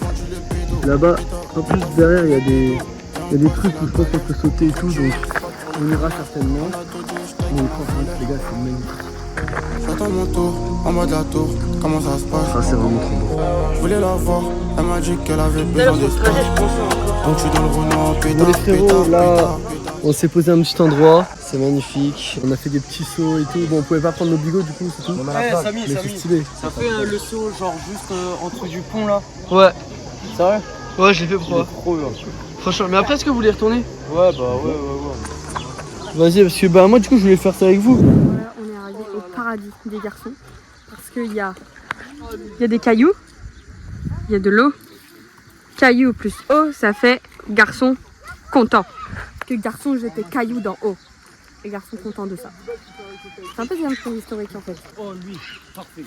S5: Là-bas, en plus derrière, il y a des trucs où je pense qu'on peut sauter et tout. Donc on ira certainement. Mais franchement, les gars, c'est magnifique.
S15: J'attends mon tour, en bas de la tour, comment ça se passe?
S5: Ça, c'est vraiment trop beau.
S15: Je voulais la voir, elle m'a dit qu'elle avait besoin d'espace. Donc je suis dans le Renault,
S5: Bon les frérots, là, on s'est posé à un petit endroit, c'est magnifique. On a fait des petits sauts et tout. Bon, on pouvait pas prendre nos bigots du coup, c'est tout.
S2: Samy, ça fait le saut genre juste entre du pont là.
S5: Ouais.
S2: Sérieux?
S5: Ouais, je l'ai fait pour toi.
S2: Trop bien.
S5: Franchement, mais après, est-ce que vous voulez retourner?
S2: Ouais, bah ouais.
S5: Vas-y, parce que bah moi du coup, je voulais faire ça avec vous.
S9: Voilà, on est arrivé au paradis des garçons. Parce qu'il y a des cailloux, il y a de l'eau. Cailloux plus eau, ça fait garçon content. Que garçon jetait cailloux dans eau. Et garçon content de ça. C'est un peu bien le historique en fait.
S2: Oh lui, parfait.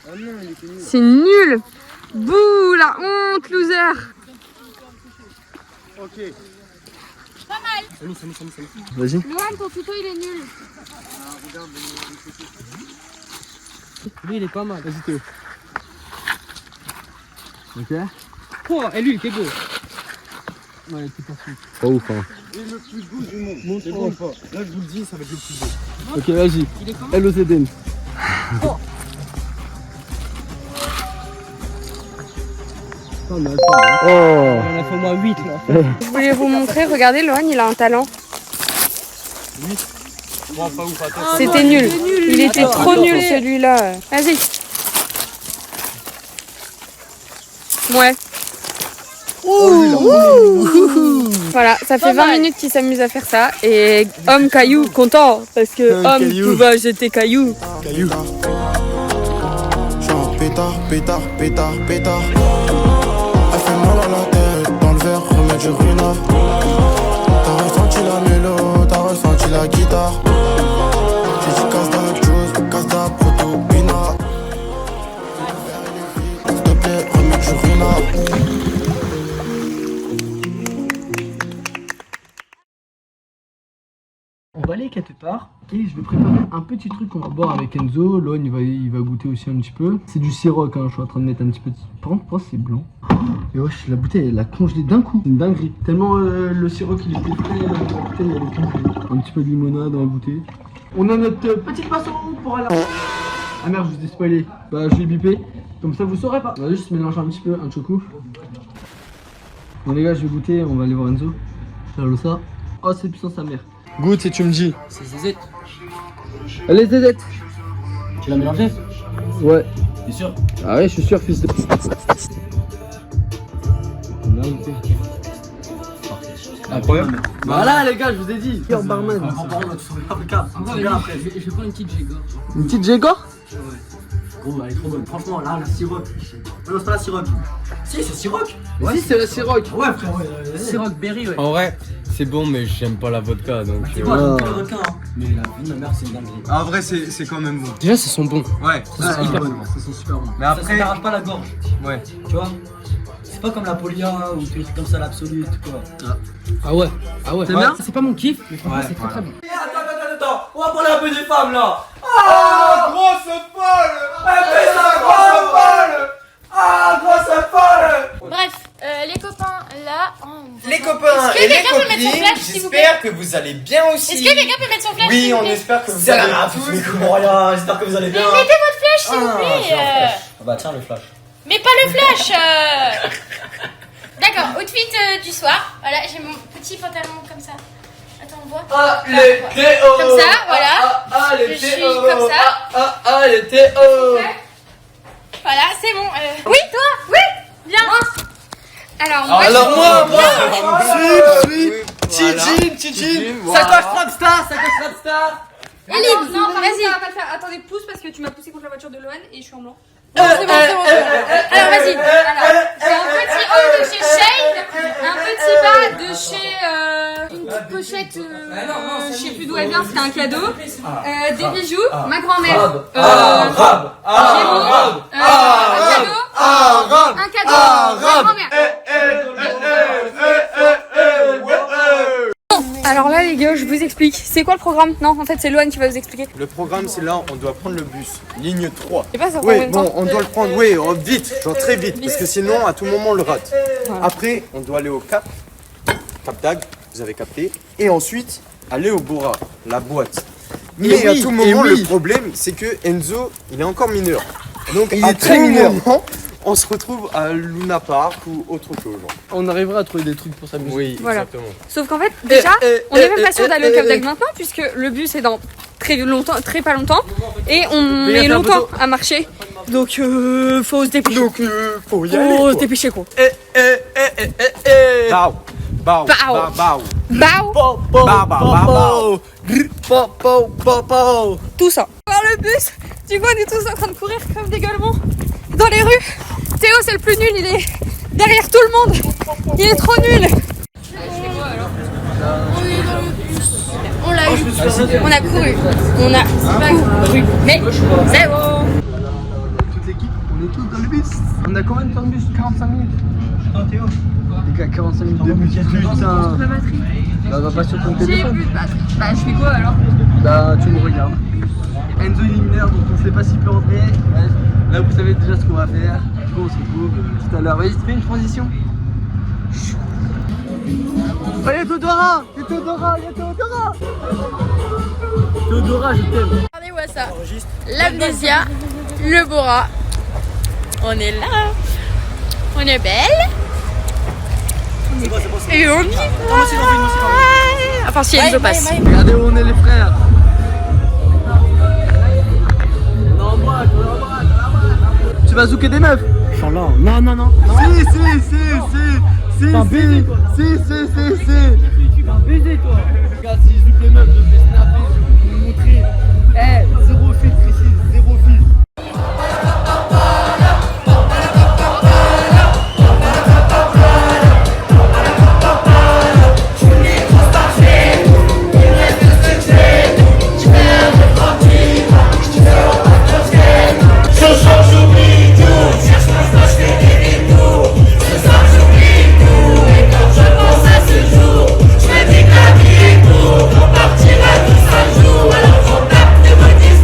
S2: Oh non, il était nul.
S9: C'est nul. Bouh, la honte, loser.
S2: Ok.
S9: Pas mal.
S2: Salut.
S5: Vas-y.
S9: Lohan, ton tuto il est nul.
S2: Lui il est pas mal.
S5: Vas-y Théo. Ok.
S2: Oh, et lui il était beau.
S5: Ouais, tout parfait. Pas ouf hein.
S2: Il est le plus beau du monde. C'est bon pas. Là je vous le dis, ça va être le plus beau.
S5: Ok, vas-y. Hello Zeden.
S2: Oh.
S5: Oh.
S2: On a fait au moins 8 là.
S9: Je voulais vous montrer, regardez, Lohan il a un talent.
S2: 8. Bon, pas ouf, attends.
S9: C'était nul. Il était trop nul celui-là. Vas-y. Ouais. Voilà, ça fait 20 minutes qu'il s'amuse à faire ça. Et homme caillou content. Parce que homme tout va jeter caillou.
S15: Caillou. Genre pétard. Elle fait mal à la tête, dans le verre, remets du ruinard. T'as ressenti la mélo, t'as ressenti la guitare. J'ai dit casse ta chose, casse ta proto, bina. S'il te plaît, remets du ruinard.
S5: On va aller quelque part et je vais préparer un petit truc qu'on va boire avec Enzo. Lohan il va goûter aussi un petit peu. C'est du Ciroc, hein, je suis en train de mettre un petit peu de... Par contre, c'est blanc. Et wesh, la bouteille elle a congelé d'un coup. C'est une dinguerie. Tellement le Ciroc il était frais, la bouteille elle est congelée. Un petit peu de limonade dans la bouteille. On a notre petite boisson pour aller... Ah merde, je vous ai spoilé. Bah, je l'ai bipé. Comme ça, vous saurez pas. On va juste mélanger un petit peu, un choco. Bon, les gars, je vais goûter. On va aller voir Enzo. Faire le ça. Oh, c'est puissant sa mère. Goûte et tu me dis.
S14: C'est zézette.
S5: Allez, Zézette.
S14: Tu l'as mélangé?
S5: Ouais.
S14: T'es sûr?
S5: Ah ouais, je suis sûr, fils de.
S14: Incroyable.
S5: Voilà, les gars, je vous ai dit. Qui est en barman?
S14: Je vais prendre une petite Jégor.
S5: Une petite Jégor?
S14: Gros, elle est trop bonne. Franchement, là, la Ciroc. Non, c'est pas la Ciroc. Si, c'est Ciroc.
S5: Ouais, si, c'est la Ciroc.
S14: Ouais, frère, ouais. Ciroc Berry, ouais.
S10: En vrai, c'est bon, mais j'aime pas la vodka donc.
S14: C'est quoi, j'aime pas la vodka, hein. Mais la vie de ma mère, c'est une dinguerie.
S10: En vrai, c'est quand même bon.
S14: Déjà, ça sent bon.
S10: Ouais,
S14: Ça sent hyper bon.
S5: Ça sent super bon.
S10: mais
S14: Ça
S10: après.
S14: t'arrache pas la gorge.
S10: Ouais.
S14: Tu vois? C'est pas comme la Polia ou des trucs comme ça, l'absolu, quoi.
S5: Ah ouais.
S14: Ah ouais.
S5: C'est bien?
S14: C'est pas mon kiff, mais franchement, c'est très très bon.
S6: Attends, on va parler un peu des femmes là. Ah, grosse folle. Elle fait sa grosse folle. Ah, grosse folle.
S4: Bref, les copains, là... oh,
S10: Les copains
S4: Est-ce que
S10: et les
S4: quelqu'un peut mettre son
S10: copines,
S4: flash, s'il vous plaît?
S10: j'espère que vous allez bien aussi.
S4: Est-ce que quelqu'un peut mettre son flash,
S10: Oui,
S4: s'il vous
S10: on
S4: plaît?
S10: espère que vous
S14: Salam
S10: allez
S14: à tous les Comoriens, j'espère que vous allez
S4: Mais
S14: bien.
S4: mettez votre flash, s'il vous plaît.
S14: j'ai un flash. Ah bah tiens le flash.
S4: Mais pas le flash. D'accord, outfit du soir. Voilà, j'ai mon petit pantalon comme ça. Attends, on voit.
S5: Ah,
S4: Là,
S5: les
S4: voilà.
S5: Théo.
S4: Comme ça, voilà.
S5: Ah, les
S4: Je suis
S5: Théo.
S4: comme ça.
S5: Ah, les Théo.
S4: Voilà, c'est bon. Oui, toi. Oui. Bien. Alors, moi,
S5: Alors,
S4: je-
S5: moi.
S10: Sweep,
S5: Tijin.
S10: voilà.
S5: Sacoche Rockstar, sacoche Rockstar.
S4: Eline, non, vas-y.
S9: Ça va pas le faire. Attendez, pousse parce que tu m'as poussé contre la voiture de Loan et je suis en blanc.
S4: Non, c'est bon, c'est bon. Alors, vas-y. Alors, j'ai un petit haut de chez Shade, un petit bas de chez une petite pochette, je sais plus d'où elle vient, c'était un cadeau, des bijoux, ma grand-mère, Gémeaux, un cadeau, ma grand-mère.
S9: Alors là, les gars, je vous explique. C'est quoi le programme? Non, en fait, c'est Loan qui va vous expliquer.
S10: Le programme, c'est là, on doit prendre le bus, ligne 3.
S9: Et pas ça prend
S10: Oui,
S9: combien de
S10: bon,
S9: temps?
S10: on doit le prendre, oui, vite, genre très vite, parce que sinon, à tout moment, on le rate.
S9: Voilà.
S10: Après, on doit aller au Cap d'Agde, vous avez capté, et ensuite, aller au Bora, la boîte. Mais à tout moment, le problème, c'est que Enzo, il est encore mineur. Donc,
S5: Il
S10: à
S5: est très
S10: tout
S5: mineur.
S10: moment, on se retrouve à Luna Park ou autre chose.
S5: On arrivera à trouver des trucs pour s'amuser.
S10: Oui,
S9: Voilà.
S10: exactement.
S9: Sauf qu'en fait, déjà, on n'est même pas sûr d'aller au Cap d'Agde maintenant, puisque le bus est dans très longtemps, très pas longtemps, et on
S5: Fais gaffe
S9: met
S5: à la
S9: longtemps
S5: photo.
S9: à marcher. Donc, faut se dépêcher.
S10: Donc, faut y aller.
S9: Faut
S10: quoi.
S9: se dépêcher, quoi.
S10: Bao, bao,
S9: Bao.
S10: bao,
S9: Bao,
S10: bao.
S9: tout ça. Voir le bus, du coup, on est tous en train de courir comme des gueulements dans les rues. Théo, c'est le plus nul, il est derrière tout le monde. Il est trop nul.
S4: On l'a eu. On a couru. On a couru. Mais zéro.
S5: Toute l'équipe, on est tous dans le bus. On a combien de temps de bus? 45 minutes.
S14: Non, Théo.
S5: Les gars, 45 minutes de bus. Putain.
S9: Ma batterie.
S5: Bah, va pas sur ton
S9: J'ai
S5: téléphone.
S9: plus de batterie. Bah, je fais quoi alors?
S5: Bah, tu me regardes. Enzo il est mineur, donc on sait pas s'il peut rentrer. Bref, là, vous savez déjà ce qu'on va faire. Du coup, on se retrouve tout à l'heure. Vas-y, fais une transition. Oh, y'a Théodora! Y'a Théodora! Y'a Théodora! Théodora, je t'aime.
S4: Regardez-moi ça. L'amnésia, le Bora. On est là. On est belle. Et on y va. Enfin, si Enzo passe.
S5: Regardez où on est, les frères. On embrasse, on embrasse. Tu vas zouker des meufs?
S14: Inch'Allah. Non, non, non.
S5: Si.
S14: Un baiser, toi.
S5: Regarde, si je zouk les meufs, je vais snapper, je vais vous montrer. Zéro filtre ici, zéro filtre.
S8: Ce soir j'oublie tout, cherche mon stage, je fais des détours. Ce soir j'oublie tout, et quand je pense à ce jour, je me dis que la vie est courte, on partira tous un jour, alors on tape de me dire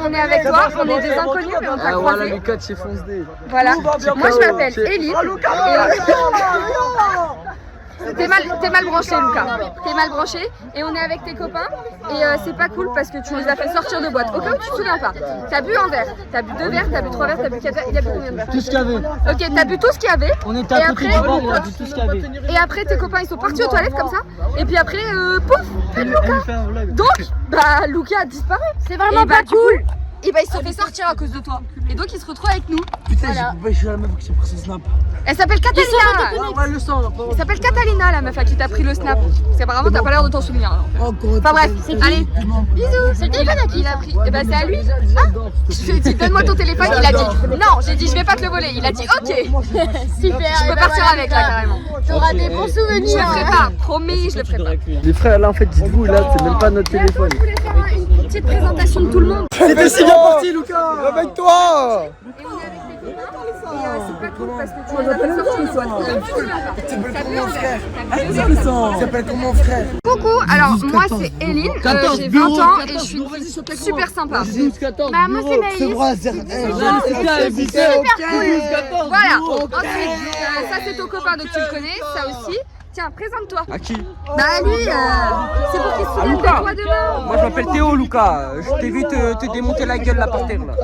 S9: On est avec toi, on est des inconnus mais on t'a croisé.
S5: Voilà Lucas, tu fonce D.
S9: Voilà, moi je m'appelle Eline. T'es mal branché Lucas, t'es mal branché et on est avec tes copains et c'est pas cool parce que tu les as fait sortir de boîte. Au cas où tu te souviens pas, t'as bu un verre, t'as bu 2 verres, t'as bu 3 verres, t'as bu 4 verres, il y a bu combien de verres?
S5: Tout ce qu'il y avait.
S9: Ok, t'as bu tout ce qu'il y avait.
S5: On était à côté du bar, on a bu tout ce qu'il y avait.
S9: Et après tes copains ils sont partis aux toilettes comme ça et puis après pouf, plus de Lucas. Donc bah Lucas a disparu. C'est vraiment pas cool. Et bah ils se sont fait sortir à cause de toi. Et donc ils se retrouvent avec nous.
S5: Putain, j'ai coupé chez la meuf qui s'est pris ses snaps.
S9: Elle s'appelle Catalina.
S5: Ouais, le sang.
S9: Elle s'appelle Catalina la meuf à qui t'a pris le snap. Parce qu'apparemment t'as pas l'air de t'en souvenir. Enfin bref, allez, bisous. C'est le téléphone à qui il a pris? Et bah c'est à lui. Ah, je lui ai dit donne-moi ton téléphone, il a dit non, j'ai dit je vais pas te le voler. Il a dit ok. Super. Je peux partir avec là carrément. T'auras des bons souvenirs. Je le ferai pas, promis, je le ferai pas.
S5: Les frères là en fait dites-vous là c'est même pas notre téléphone.
S9: Je voulais faire une petite présentation de tout le monde.
S5: C'était si bien parti Lucas. Avec toi.
S9: Et on est avec tes copains et c'est pas cool parce que tu les as fait sortir de boîte.
S5: Tu s'appelles comment frère? Tu s'appelles comment frère?
S9: Coucou, alors moi c'est Eline, j'ai 20 ans et je suis super sympa. Bah moi c'est Maïs, super cool. Voilà, ensuite ça c'est ton copain donc tu le connais, ça aussi. Tiens, présente-toi.
S5: À qui?
S9: Bah lui, c'est pour qu'il se souvienne de toi demain.
S16: Moi je m'appelle Théo Lucas, je t'ai vu te démonter la gueule là par terre là.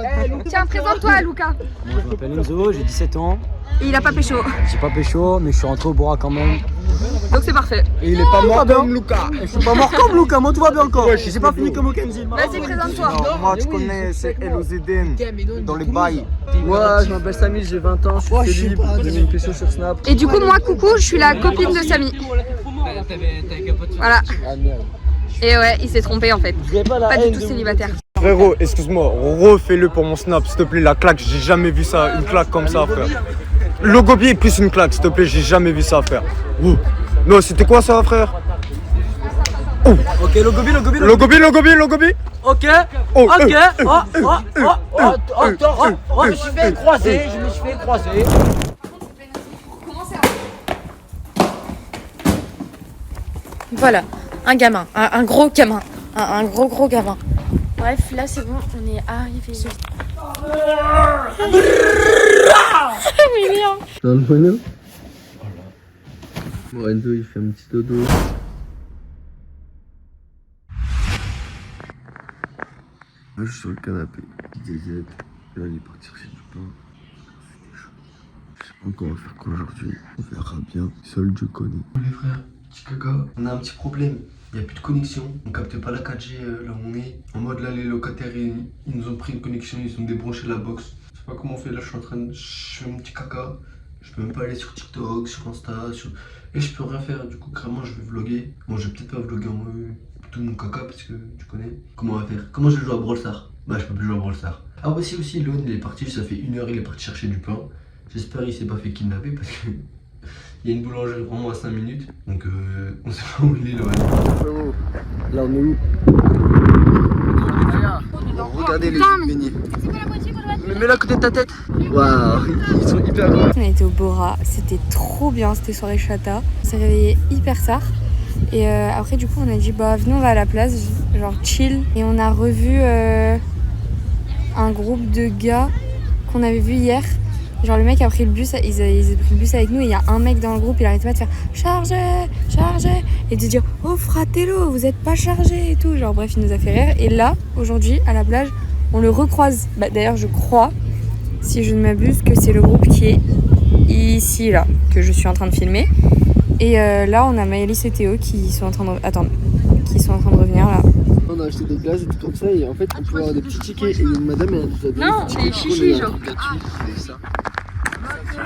S9: Tiens, présente-toi Lucas.
S16: Moi je m'appelle Enzo, j'ai 17 ans.
S9: Et il a pas pécho.
S16: J'ai pas pécho mais je suis rentré au Bora quand même.
S9: Donc c'est parfait.
S16: Et il est pas mort comme Lucas. Je suis pas mort comme Lucas, moi tout va bien encore. J'ai pas fini comme Okenzi.
S9: Vas-y, présente-toi.
S16: Moi tu connais, c'est LOZDN dans les bails.
S5: Moi je m'appelle Samy, j'ai 20 ans, je suis libre, j'ai mis une question sur Snap.
S9: Et du coup moi coucou, je suis la copine de Samy. Voilà. Et ouais, il s'est trompé en fait. Pas du tout célibataire.
S10: Frérot, excuse-moi, refais-le pour mon snap, s'il te plaît, la claque, j'ai jamais vu ça, une claque comme ça, frère. Le gobier plus une claque, s'il te plaît, j'ai jamais vu ça, frère. Oh. Non, c'était quoi ça, frère? Oh.
S16: Ok, le gobi.
S10: Le gobi.
S16: Ok,
S10: oh,
S16: ok, je me suis fait croiser,
S4: Voilà, un gamin, un gros gamin, un gros gamin. Bref, là c'est bon, on est arrivé.
S5: Dans le mono. Bon, Enzo il fait un petit dodo.
S11: Là je suis sur le canapé, petit zézette. Là il est parti chercher du pain. C'était chaud. Je sais pas encore on va faire quoi aujourd'hui. On verra bien. Seul Dieu connaît. Les frères, petit caca, on a un petit problème. Il n'y a plus de connexion, on capte pas la 4G là où on est. En mode là les locataires ils nous ont pris une connexion, ils ont débranché la box. Je sais pas comment on fait là, je suis en train de... Je fais mon petit caca. Je peux même pas aller sur TikTok, sur Insta, et je peux rien faire. Du coup carrément je vais vlogger. Bon je vais peut-être pas vlogger en tout mon caca parce que tu connais. Comment on va faire? Comment je vais jouer à Brawl Stars? Bah je peux plus jouer à Brawl Stars. Ah aussi Lone il est parti, ça fait 1 heure il est parti chercher du pain. J'espère qu'il s'est pas fait kidnapper parce que... Il y a une boulangerie vraiment à 5 minutes, donc on sait pas où il est là.
S5: Là on est où? Regardez les beignets. Mets-le à côté de ta tête. Waouh, ils sont hyper gros.
S9: On a été au Bora, c'était trop bien, c'était soirée chata. On s'est réveillé hyper tard. Et après du coup on a dit bah venez on va à la place, genre chill. Et on a revu un groupe de gars qu'on avait vu hier. Genre le mec a pris le bus, ils ont pris le bus avec nous et il y a un mec dans le groupe, il arrêtait pas de faire chargez et de dire oh fratello vous êtes pas chargé et tout, genre bref il nous a fait rire. Et là aujourd'hui à la plage on le recroise, bah, d'ailleurs je crois si je ne m'abuse que c'est le groupe qui est ici là que je suis en train de filmer. Et là on a Maëlys et Théo qui sont en train de revenir là.
S5: On a acheté des glaces et tout comme ça et en fait on peut avoir des petits tickets et une madame elle nous a donné
S9: non c'est chichi genre.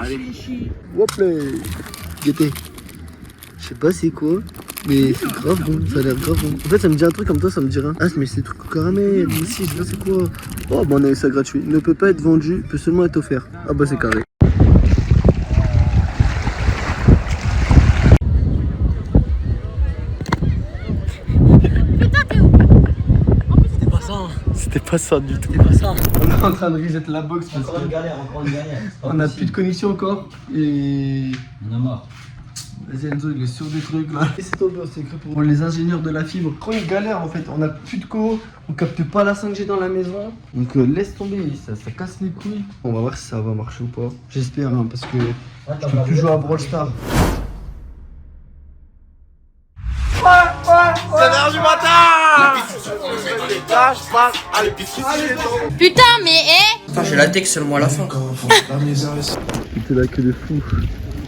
S5: Allez, hop là, gaieté. Je sais pas c'est quoi, Mais c'est grave bon, ça a l'air grave bon. En fait, ça me dit un truc comme toi, ça me dit rien. Ah, mais c'est des trucs au caramel, ici, je sais pas c'est quoi. Oh, bah on a eu ça gratuit. Ne peut pas être vendu, peut seulement être offert. Ah, bah c'est carré.
S2: C'était pas ça du tout.
S5: C'était pas ça. On est en train de reset la box parce que on a plus de connexion encore et
S14: On a marre.
S5: vas-y Enzo, il est sur des trucs là. Et c'est tombé, c'est écrit pour les ingénieurs de la fibre. Quand une galère en fait, on a plus de co, on capte pas la 5G dans la maison. Donc laisse tomber, ça casse les couilles. On va voir si ça va marcher ou pas. J'espère hein, parce que je peux plus jouer à Brawl Stars.
S6: C'est l'heure du matin.
S4: Putain, mais
S2: Putain, j'ai la tech seulement à la fin.
S5: J'étais la queue de fou.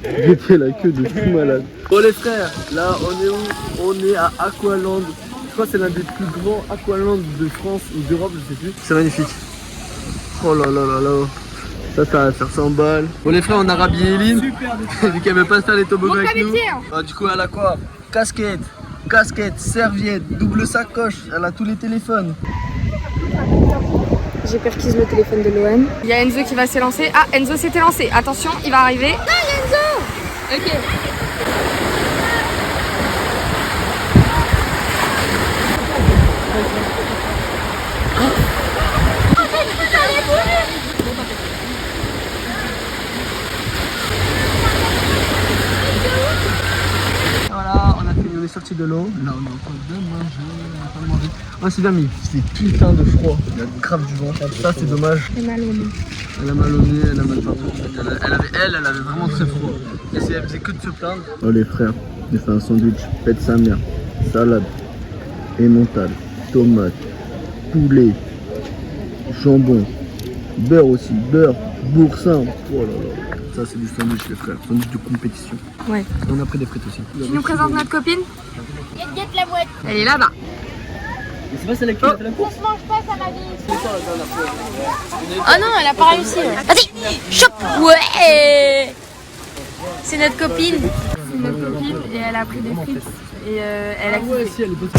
S5: J'étais la queue de fou malade. Bon les frères, là on est où? On est à Aqualand. Je crois que c'est l'un des plus grands Aqualand de France ou d'Europe, je sais plus. C'est magnifique. Oh là là là là. Ça va faire 100 balles. Bon les frères, on a rhabillé Eline. Vu qu'elle veut pas se faire les toboggans avec nous. Ah, du coup elle a quoi? Casquette, serviette, double sacoche. Elle a tous les téléphones.
S9: J'ai perquise le téléphone de Lohan. Il y a Enzo qui va s'élancer. Ah, Enzo s'était lancé. Attention, il va arriver. Non, il y a Enzo. Ok.
S5: Voilà, on est sorti de l'eau. Là, on est en train de manger. Oh, c'est bien, mais c'est putain de froid. Il y a grave du vent. Ça, c'est dommage.
S9: J'ai mal au nez.
S5: Elle a mal au nez, elle a mal partout. Elle avait vraiment très froid. Elle faisait que de se plaindre. Oh, les frères, j'ai fait un sandwich. Pète sa mère. Salade, emmental, tomate, poulet, jambon, beurre aussi, beurre, boursin. Oh là là. Ça, c'est du sandwich, les frères. Sandwich de compétition.
S9: Ouais.
S5: Et on a pris des frites aussi.
S9: Tu nous présentes notre copine?
S4: la boîte.
S9: Elle est là-bas.
S5: C'est pas celle qui a fait la course?
S4: On se mange pas, ça m'a dit. Oh non, elle a pas réussi. Vas-y, chope. Ouais. C'est notre copine.
S9: C'est notre copine et elle a pris des frites. Et elle a
S5: Ouais, si, elle est bonne.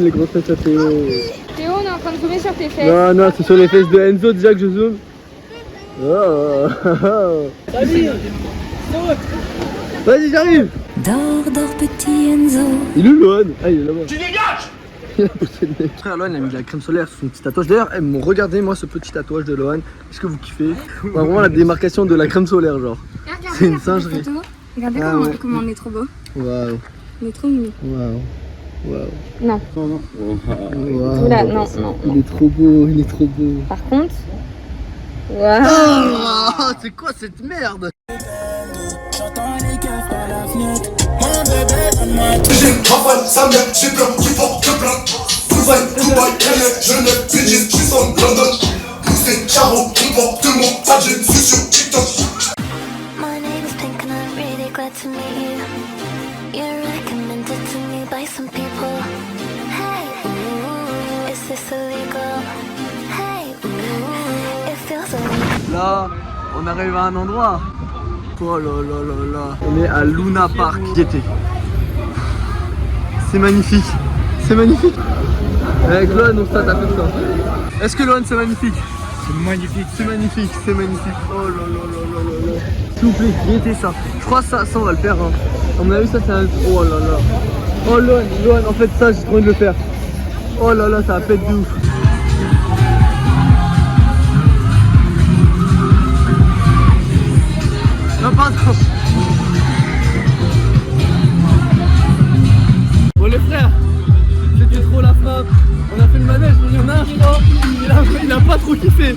S5: Les grosses fesses à Théo.
S9: Théo, on est en train de zoomer sur tes fesses.
S5: Non, non, c'est sur les fesses de Enzo déjà que je zoome. Oh. Salut. Vas-y, j'arrive.
S7: Dors, dors, petit Enzo.
S5: Il est où Lohan? Ah, il est là-bas.
S6: Tu dégages.
S5: Il a poussé le mec. Frère Lohan, il a mis de la crème solaire sur son petit tatouage. D'ailleurs, regardez moi ce petit tatouage de Lohan. Est-ce que vous kiffez? On a vraiment la démarcation de la crème solaire, genre. C'est une singerie.
S9: Regardez comment on est trop beau.
S5: Waouh.
S9: On est trop mignon.
S5: Waouh. Waouh.
S9: Non.
S5: Non, non.
S9: Wow. Là, non, non.
S5: Il est trop beau, il est trop beau.
S9: Par contre. Waouh.
S5: Oh, c'est quoi cette merde?
S6: J'entends les keufs par la fenêtre. Mon bébé, donne-moi tout. J'ai travail, sa mère, j'ai plein qui porte plein. Dubaï, Genève, Beijing, je suis en London. Poussé, Charo, comportement, pas je suis sur TikTok.
S17: My name is Pink and I'm really glad to meet you. You're recommended to me by some people. Hey, ooh, is this illegal? Hey, ooh, it feels illegal.
S5: Là, on arrive à un endroit. Oh là là là là. On est à Luna Park d'été. C'est magnifique. C'est magnifique. Avec Lohan, on start à faire ça. Est-ce que Lohan, c'est magnifique? C'est magnifique. C'est magnifique, c'est magnifique. Oh là là là là là là. S'il vous plaît, guettez ça. Je crois que ça on va le faire. Hein. À mon avis, ça c'est un... Oh là là. Oh Lohan, en fait ça, j'ai trop envie de le faire. Oh là là, ça va pète de ouf. Non, pardon. Bon les frères, c'était trop la frappe. On a fait le manège, mais il y en a un, je crois. Il a pas trop kiffé.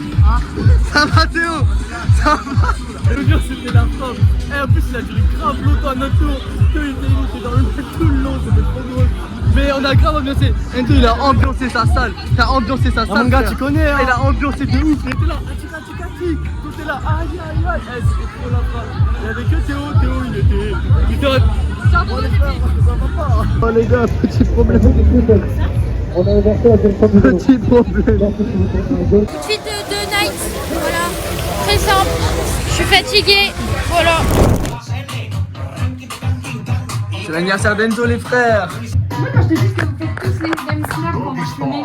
S5: Ça va Théo? Ça va? Je veux dire, c'était la frappe. Et en plus, il a duré grave longtemps à notre tour. Il était dans le tout le long, c'était trop drôle. Mais on a grave ambiancé. Enzo, il a ambiancé sa salle. T'as ambiancé sa salle. Mon gars, tu connais, hein. Il a ambiancé de ouf. Il était là, tout était là, aïe aïe aïe. C'était trop la frappe. Il y avait que Théo, il était... Oh les frères, ça va pas. Oh les gars, petit problème. On a inversé la petit problème.
S4: Tout de suite de Night, voilà. très simple. Je suis fatiguée. Voilà.
S5: C'est l'anniversaire d'Enzo les frères.
S9: Moi quand je te dis que vous faites tous les mêmes snaps quand vous fumez.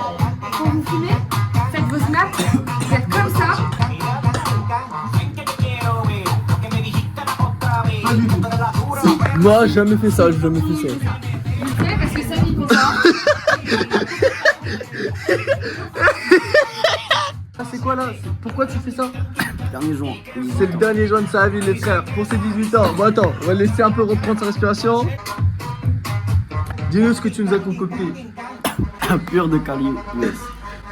S9: Quand vous fumez, faites vos snaps, vous êtes comme ça.
S5: Pas du tout. Moi j'ai jamais fait ça, j'ai jamais fait ça.
S9: Vous faites parce que ça il fait ça.
S5: Ah c'est quoi là? Pourquoi tu fais ça? Dernier joint. C'est le dernier joint de sa vie les frères, pour ses 18 ans. Bon attends, on va le laisser un peu reprendre sa respiration. Dis-nous ce que tu nous as concocté. Un pur de Cali US.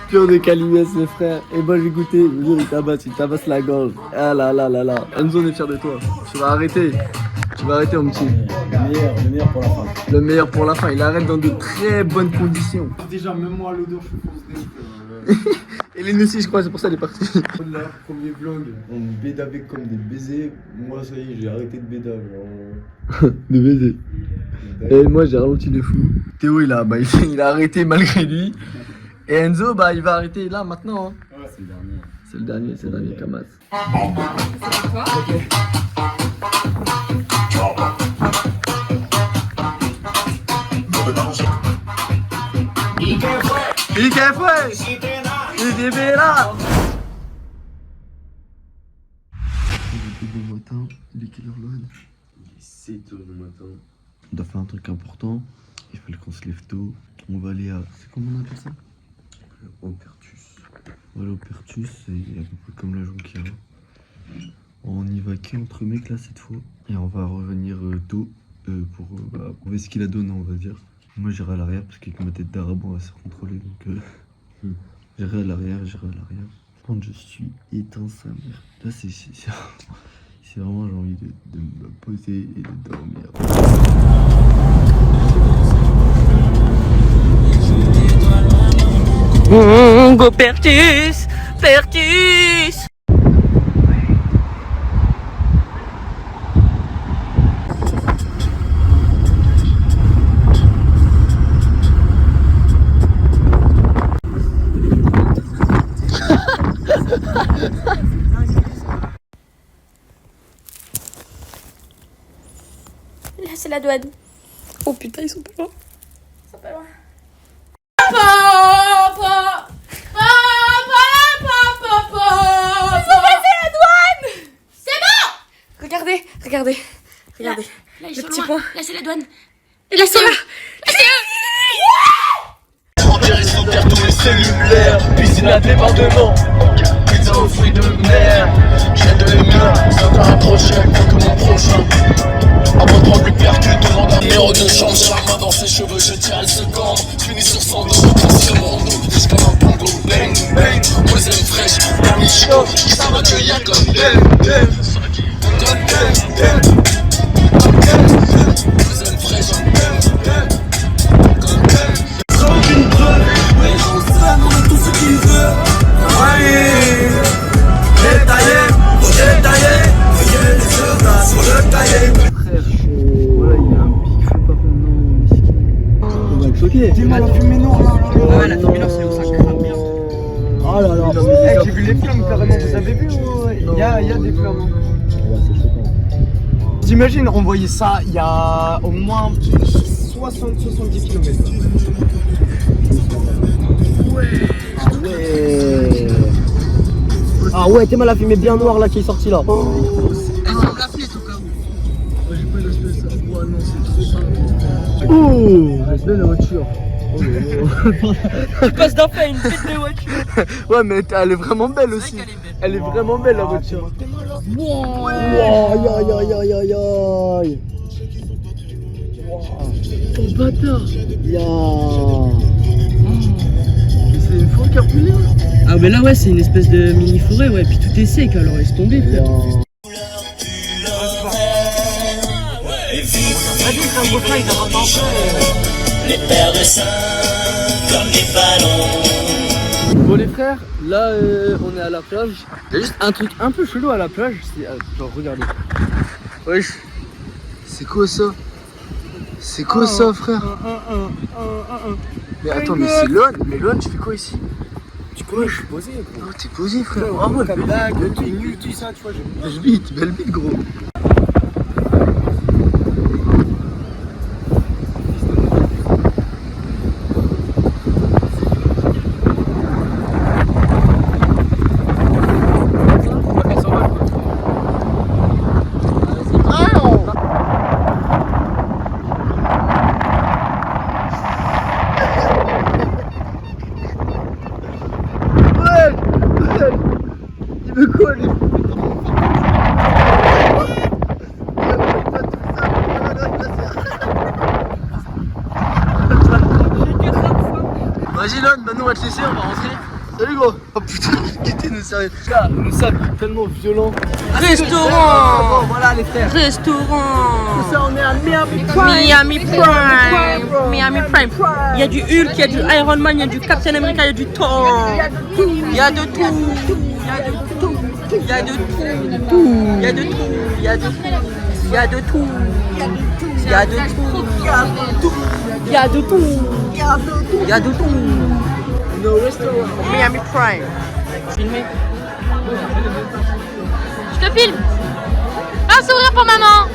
S5: Pur de Cali US les frères. Et moi j'ai goûté, je veux dire il tabasse la gorge. Ah là là là là. Enzo on est fier de toi. Tu vas arrêter. Tu vas arrêter mon petit. Le meilleur pour la fin. Le meilleur pour la fin, il arrête dans de très bonnes conditions.
S11: Déjà, même moi à l'odeur, je suis foncé.
S5: Et Lynn aussi je crois, c'est pour ça qu'elle est partie.
S11: Là, premier vlog, on bédavait comme des baisers. Moi, ça y est, j'ai arrêté de bédave.
S5: De baiser. Et moi j'ai ralenti de fou. Théo il a arrêté malgré lui. Et Enzo il va arrêter là maintenant. Hein.
S11: Ouais, c'est le dernier.
S5: C'est le dernier Kamas.
S6: ¿Y qué fue?
S5: Il est là.
S11: Bon matin, il est quelle heure Lohan? Il est 7h du matin. On doit faire un truc important. Il fallait qu'on se lève tôt. On va aller à... C'est comment on appelle ça? Au Pertus. Voilà, au Pertus, c'est à peu près comme la Jonquière. On y va qu'entre mecs là cette fois. Et on va revenir tôt pour prouver ce qu'il a donné, on va dire. Moi j'irai à l'arrière parce qu'avec ma tête d'arabe on va se contrôler. Donc j'irai à l'arrière. Par contre je suis éteint sa mère. Là c'est vraiment j'ai envie de me poser et de dormir.
S2: Go Pertus, Pertus.
S4: Là, c'est la douane.
S9: Oh putain, ils sont pas loin.
S4: Ils sont pas loin. Papa! Ils ont passé la douane! C'est bon!
S9: Regardez.
S4: Là, ils
S9: le
S4: sont
S9: petit
S4: loin.
S9: point.
S4: Là, c'est la douane.
S9: Et là, c'est là.
S4: Là, c'est eux.
S6: Ils sont terre tous les cellulaires. Piscine à débordement. Pizza aux fruits de mer. J'ai de l'humain. Certains approchés que mon prochain. Avant de prendre le percute, demande un numéro de chambre. J'ai la main dans ses cheveux, je tire, elle se cambre. Finis sur son dos, sur mon dos. Jusqu'à un pongo, bang, bang. Moi j'aime fraîche, la micho. Ça va que y'a comme dem. Moi j'aime fraîche, sans aucune preuve. Les gens savent, on a tout ce qu'ils veulent. Ouais, détaillé, voyez les soldats sur le cahier.
S5: Voilà, il y a un pic feu par contre, non, miskin. On va être choqué. Dis-moi la fumée noire là.
S2: Ouais, la fumée noire, c'est où ça crame bien.
S5: Oh là là.
S2: J'ai vu les flammes carrément, vous avez vu? Il y a des flammes.
S5: Ouais, c'est choquant.
S2: T'imagines, on voyait ça il y a au moins 60-70 km. Ah ouais, t'es mal la fumée bien noire là qui est sortie là.
S5: Oh, respect la voiture. Oh là là.
S2: Il passe d'un fait à une pète de voiture.
S5: Ouais, mais elle est vraiment belle aussi. Elle est vraiment belle la voiture.
S2: Ouais.
S5: Aïe aïe aïe aïe aïe aïe. Oh bâtard. C'est une forêt carpulée.
S2: Ah mais là ouais, c'est une espèce de mini forêt, ouais, puis tout est sec, alors laisse tomber frère.
S6: Les paires de seins comme des ballons.
S5: Bon les frères, là on est à la plage. Il y a juste un truc un peu chelou à la plage, c'est genre regardez. Wesh, c'est quoi ça? C'est quoi ça frère? Mais attends, mais c'est Lohan, tu fais quoi ici? Quoi, je suis
S16: posé, gros.
S5: Oh, t'es posé, frère.
S16: Ouais,
S5: Bravo,
S16: comme
S5: belle
S16: bague,
S5: bite,
S16: tout nu, tout ça, tu vois.
S5: belle bite, gros. Il veut quoi, lui? Vas-y, Lon, maintenant on va te laisser, on va rentrer. Salut, gros. Oh putain, quittez nous sérieux. Là, le sable est tellement violent.
S18: Restaurant.
S5: Bon, voilà, les frères.
S18: Restaurant.
S5: Tout ça, on est à Miami Prime.
S18: Miami Prime. Miami Prime. Il y a du Hulk, il y a du Iron Man, il y a du Captain America, il y a du Thor. Il y a de tout. Il y a de tout. Il y a de tout. Il y a de tout. Il y a de tout. Il y a de tout. Il y a de tout. Il y a de tout.
S5: No restaurant.
S18: Miami Prime. Filmé.
S4: Je te filme. Un sourire pour maman.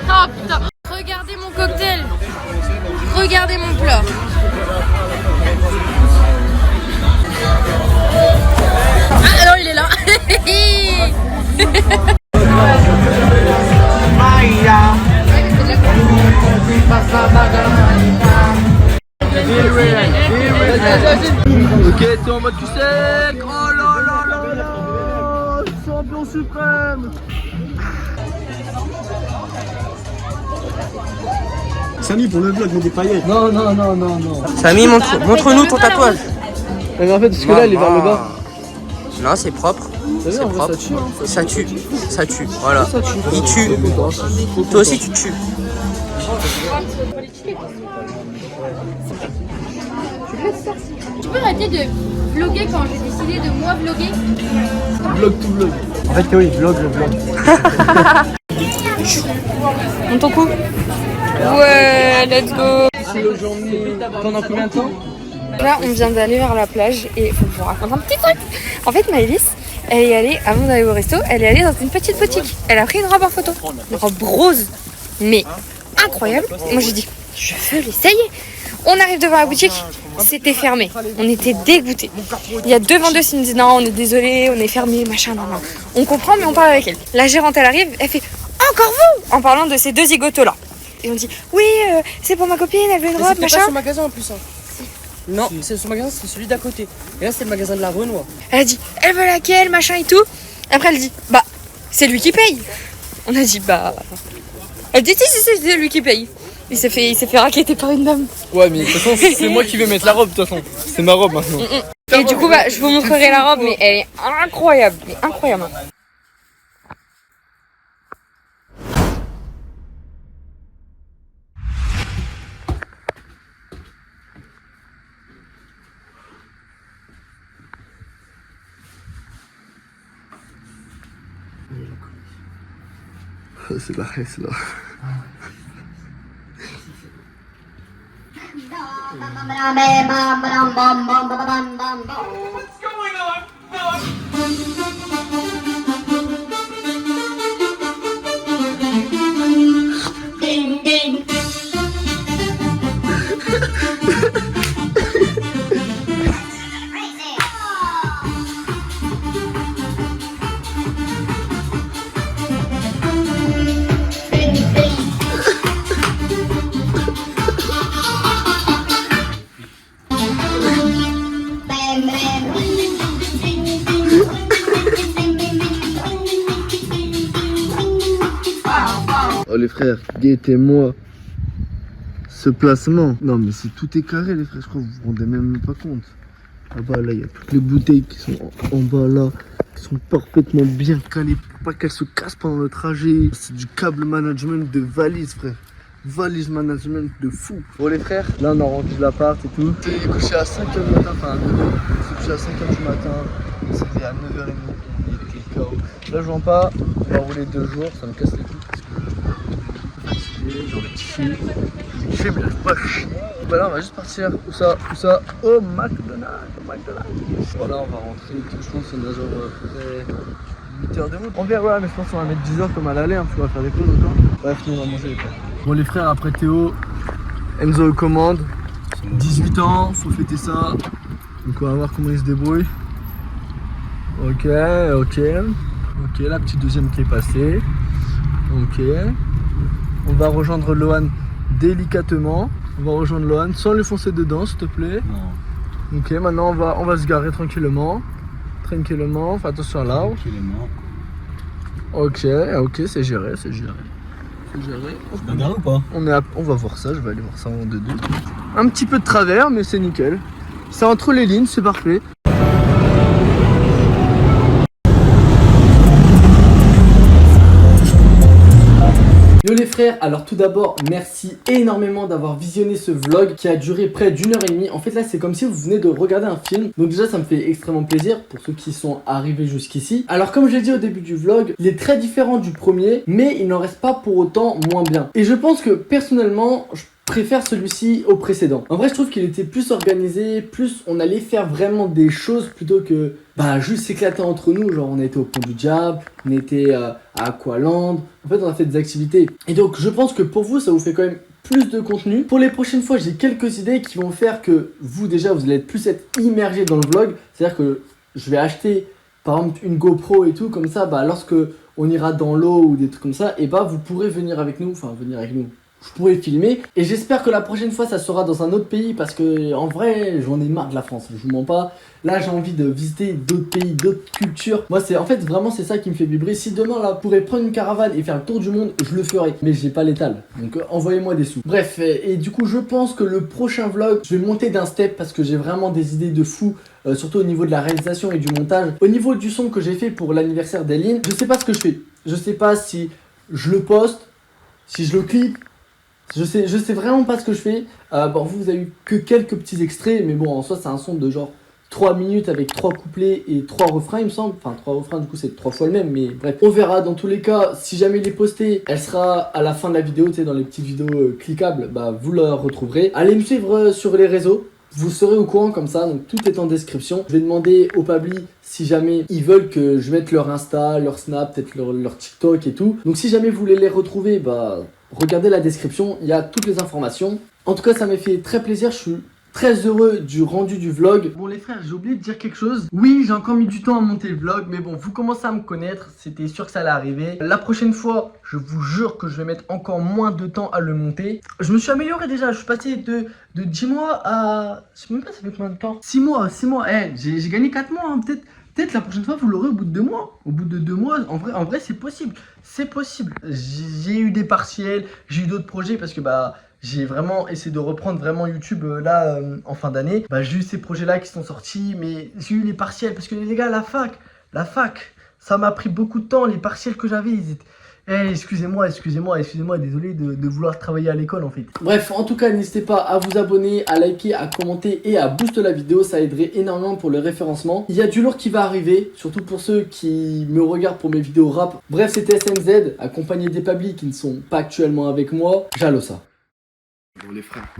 S4: Oh putain. Regardez mon cocktail. Regardez mon plat. Ah non, il est là.
S5: Ok, t'es en mode cul sec. Oh là là là là. Champion suprême.
S2: Samy, pour le vlog, mets des paillettes.
S5: Non, non, non, non, non.
S18: Samy, montre-nous ton tatouage.
S5: Mais en fait, parce que là, il est vers le bas.
S18: Non, c'est propre.
S5: T'as vu,
S18: C'est
S5: en vrai,
S18: propre.
S5: ça tue.
S18: Ça tue. Voilà.
S5: Ça tue.
S18: Il tue. Toi aussi, tu tues.
S4: Tu peux arrêter de vlogger quand j'ai décidé de moi vlogger?
S5: Vlog tout vlog.
S2: En fait, Théo, il vlog le vlog.
S9: Monte ton cou. Ouais, let's go.
S5: C'est aujourd'hui pendant combien de temps?
S9: Là, on vient d'aller vers la plage et il faut que je vous raconte un petit truc. En fait, Maëlys, elle est allée, avant d'aller au resto, elle est allée dans une petite boutique. Elle a pris une robe en photo. Une robe rose, mais incroyable. Moi, j'ai dit, je veux l'essayer. On arrive devant la boutique, c'était fermé. On était dégoûtés. Il y a deux vendeuses qui nous disent non, on est désolé, on est fermé, machin, non, non. On comprend, mais on parle avec elle. La gérante, elle arrive, elle fait encore vous, en parlant de ces deux zigotos là. Et on dit oui, c'est pour ma copine, elle veut une robe, machin.
S18: C'est pas son magasin en plus. Hein. Non, c'est son magasin, c'est celui d'à côté. Et là, c'est le magasin de la Renoir.
S9: Elle a dit elle veut laquelle, machin et tout. Après, elle dit bah, c'est lui qui paye. On a dit bah. Elle dit si, c'est lui qui paye. Il s'est fait raqueter par une dame.
S16: Ouais, mais de toute façon, c'est moi qui vais mettre la robe, de toute façon. C'est ma robe maintenant.
S9: Et du coup, bah, je vous montrerai la robe, mais elle est incroyable. Mais incroyable.
S11: C'est la haisse là. Oh les frères, guettez-moi ce placement. Non mais c'est tout est carré les frères, je crois que vous vous rendez même pas compte. Ah bah là il y a toutes les bouteilles qui sont en bas là, qui sont parfaitement bien calées pour pas qu'elles se cassent pendant le trajet. C'est du câble management de valise frère. Valise management de fou. Bon les frères, là on a rendu l'appart et tout. Il est couché à 5h du matin, enfin à 9h. Il s'est couché à 5h du matin, c'était à 9h30. Il était KO. Là je vends pas, on va rouler 2 jours, ça me casse les couilles parce que genre les petits filles, je fais mais là pas chier.
S5: bah là on va juste partir. Où ça? Au McDonald's. Voilà, on va rentrer et tout. Je pense qu'on a genre peut-être 8 heures de route. On verra, ouais, mais je pense qu'on va mettre 10 heures comme à l'aller, hein, parce qu'on va faire des pauses encore. Bref, nous on va manger les frères. Bon les frères, après Théo, Enzo commande. 18 ans, faut fêter ça. Donc on va voir comment il se débrouille. Ok, la petite deuxième qui est passée. Ok. On va rejoindre Lohan délicatement. On va rejoindre Lohan sans lui foncer dedans, s'il te plaît. Non. Ok, maintenant on va se garer tranquillement. Fais attention à l'arbre. Ok, c'est géré.
S2: On garde ou pas?
S5: On va voir ça, je vais aller voir ça en 2-2. Un petit peu de travers, mais c'est nickel. C'est entre les lignes, c'est parfait. Yo les frères, alors tout d'abord merci énormément d'avoir visionné ce vlog qui a duré près d'1h30. En fait là c'est comme si vous venez de regarder un film. Donc déjà ça me fait extrêmement plaisir pour ceux qui sont arrivés jusqu'ici. Alors comme j'ai dit au début du vlog, il est très différent du premier, mais il n'en reste pas pour autant moins bien. Et je pense que personnellement, je préfère celui-ci au précédent. En vrai je trouve qu'il était plus organisé, plus on allait faire vraiment des choses plutôt que juste s'éclater entre nous. Genre on a été au Pont du Diable, on était à Aqualand, en fait on a fait des activités. Et donc je pense que pour vous ça vous fait quand même plus de contenu. Pour les prochaines fois j'ai quelques idées qui vont faire que vous déjà vous allez plus être immergé dans le vlog. C'est à dire que je vais acheter par exemple une GoPro et tout, comme ça lorsque on ira dans l'eau ou des trucs comme ça, et vous pourrez venir avec nous, je pourrais filmer. Et j'espère que la prochaine fois ça sera dans un autre pays, parce que en vrai j'en ai marre de la France, je vous mens pas. Là j'ai envie de visiter d'autres pays, d'autres cultures. Moi c'est en fait vraiment c'est ça qui me fait vibrer. Si demain là je pourrais prendre une caravane et faire le tour du monde, je le ferai. Mais j'ai pas l'étal, donc envoyez-moi des sous. Bref, et du coup je pense que le prochain vlog, je vais monter d'un step parce que j'ai vraiment des idées de fou. Surtout au niveau de la réalisation et du montage. Au niveau du son que j'ai fait pour l'anniversaire d'Eline, je sais pas ce que je fais. Je sais pas si je le poste, si je le clip. Je sais vraiment pas ce que je fais. Vous avez eu que quelques petits extraits, mais bon en soi c'est un son de genre 3 minutes avec 3 couplets et 3 refrains il me semble. Enfin 3 refrains du coup c'est 3 fois le même, mais bref. On verra. Dans tous les cas, si jamais il est posté, elle sera à la fin de la vidéo, tu sais, dans les petites vidéos cliquables, vous la retrouverez. Allez me suivre sur les réseaux. Vous serez au courant comme ça, donc tout est en description. Je vais demander au Pabli si jamais ils veulent que je mette leur Insta, leur Snap, peut-être leur TikTok et tout. Donc si jamais vous voulez les retrouver, regardez la description, il y a toutes les informations. En tout cas ça m'a fait très plaisir, je suis très heureux du rendu du vlog. Bon les frères, j'ai oublié de dire quelque chose. Oui, j'ai encore mis du temps à monter le vlog, mais bon, vous commencez à me connaître, c'était sûr que ça allait arriver. La prochaine fois, je vous jure que je vais mettre encore moins de temps à le monter. Je me suis amélioré déjà, je suis passé de 10 mois à... Je sais même pas ça fait combien de temps. 6 mois, j'ai gagné 4 mois, hein. Peut-être la prochaine fois vous l'aurez au bout de 2 mois. Au bout de 2 mois, en vrai c'est possible. C'est possible. J'ai eu des partiels, j'ai eu d'autres projets parce que j'ai vraiment essayé de reprendre vraiment YouTube en fin d'année. J'ai eu ces projets là qui sont sortis, mais j'ai eu les partiels parce que les gars, la fac, ça m'a pris beaucoup de temps. Les partiels que j'avais, ils étaient... excusez-moi, désolé de vouloir travailler à l'école en fait. Bref, en tout cas, n'hésitez pas à vous abonner, à liker, à commenter et à booster la vidéo, ça aiderait énormément pour le référencement. Il y a du lourd qui va arriver, surtout pour ceux qui me regardent pour mes vidéos rap. Bref, c'était SMZ, accompagné des Pabli qui ne sont pas actuellement avec moi. Jalosa.
S11: Bon les frères.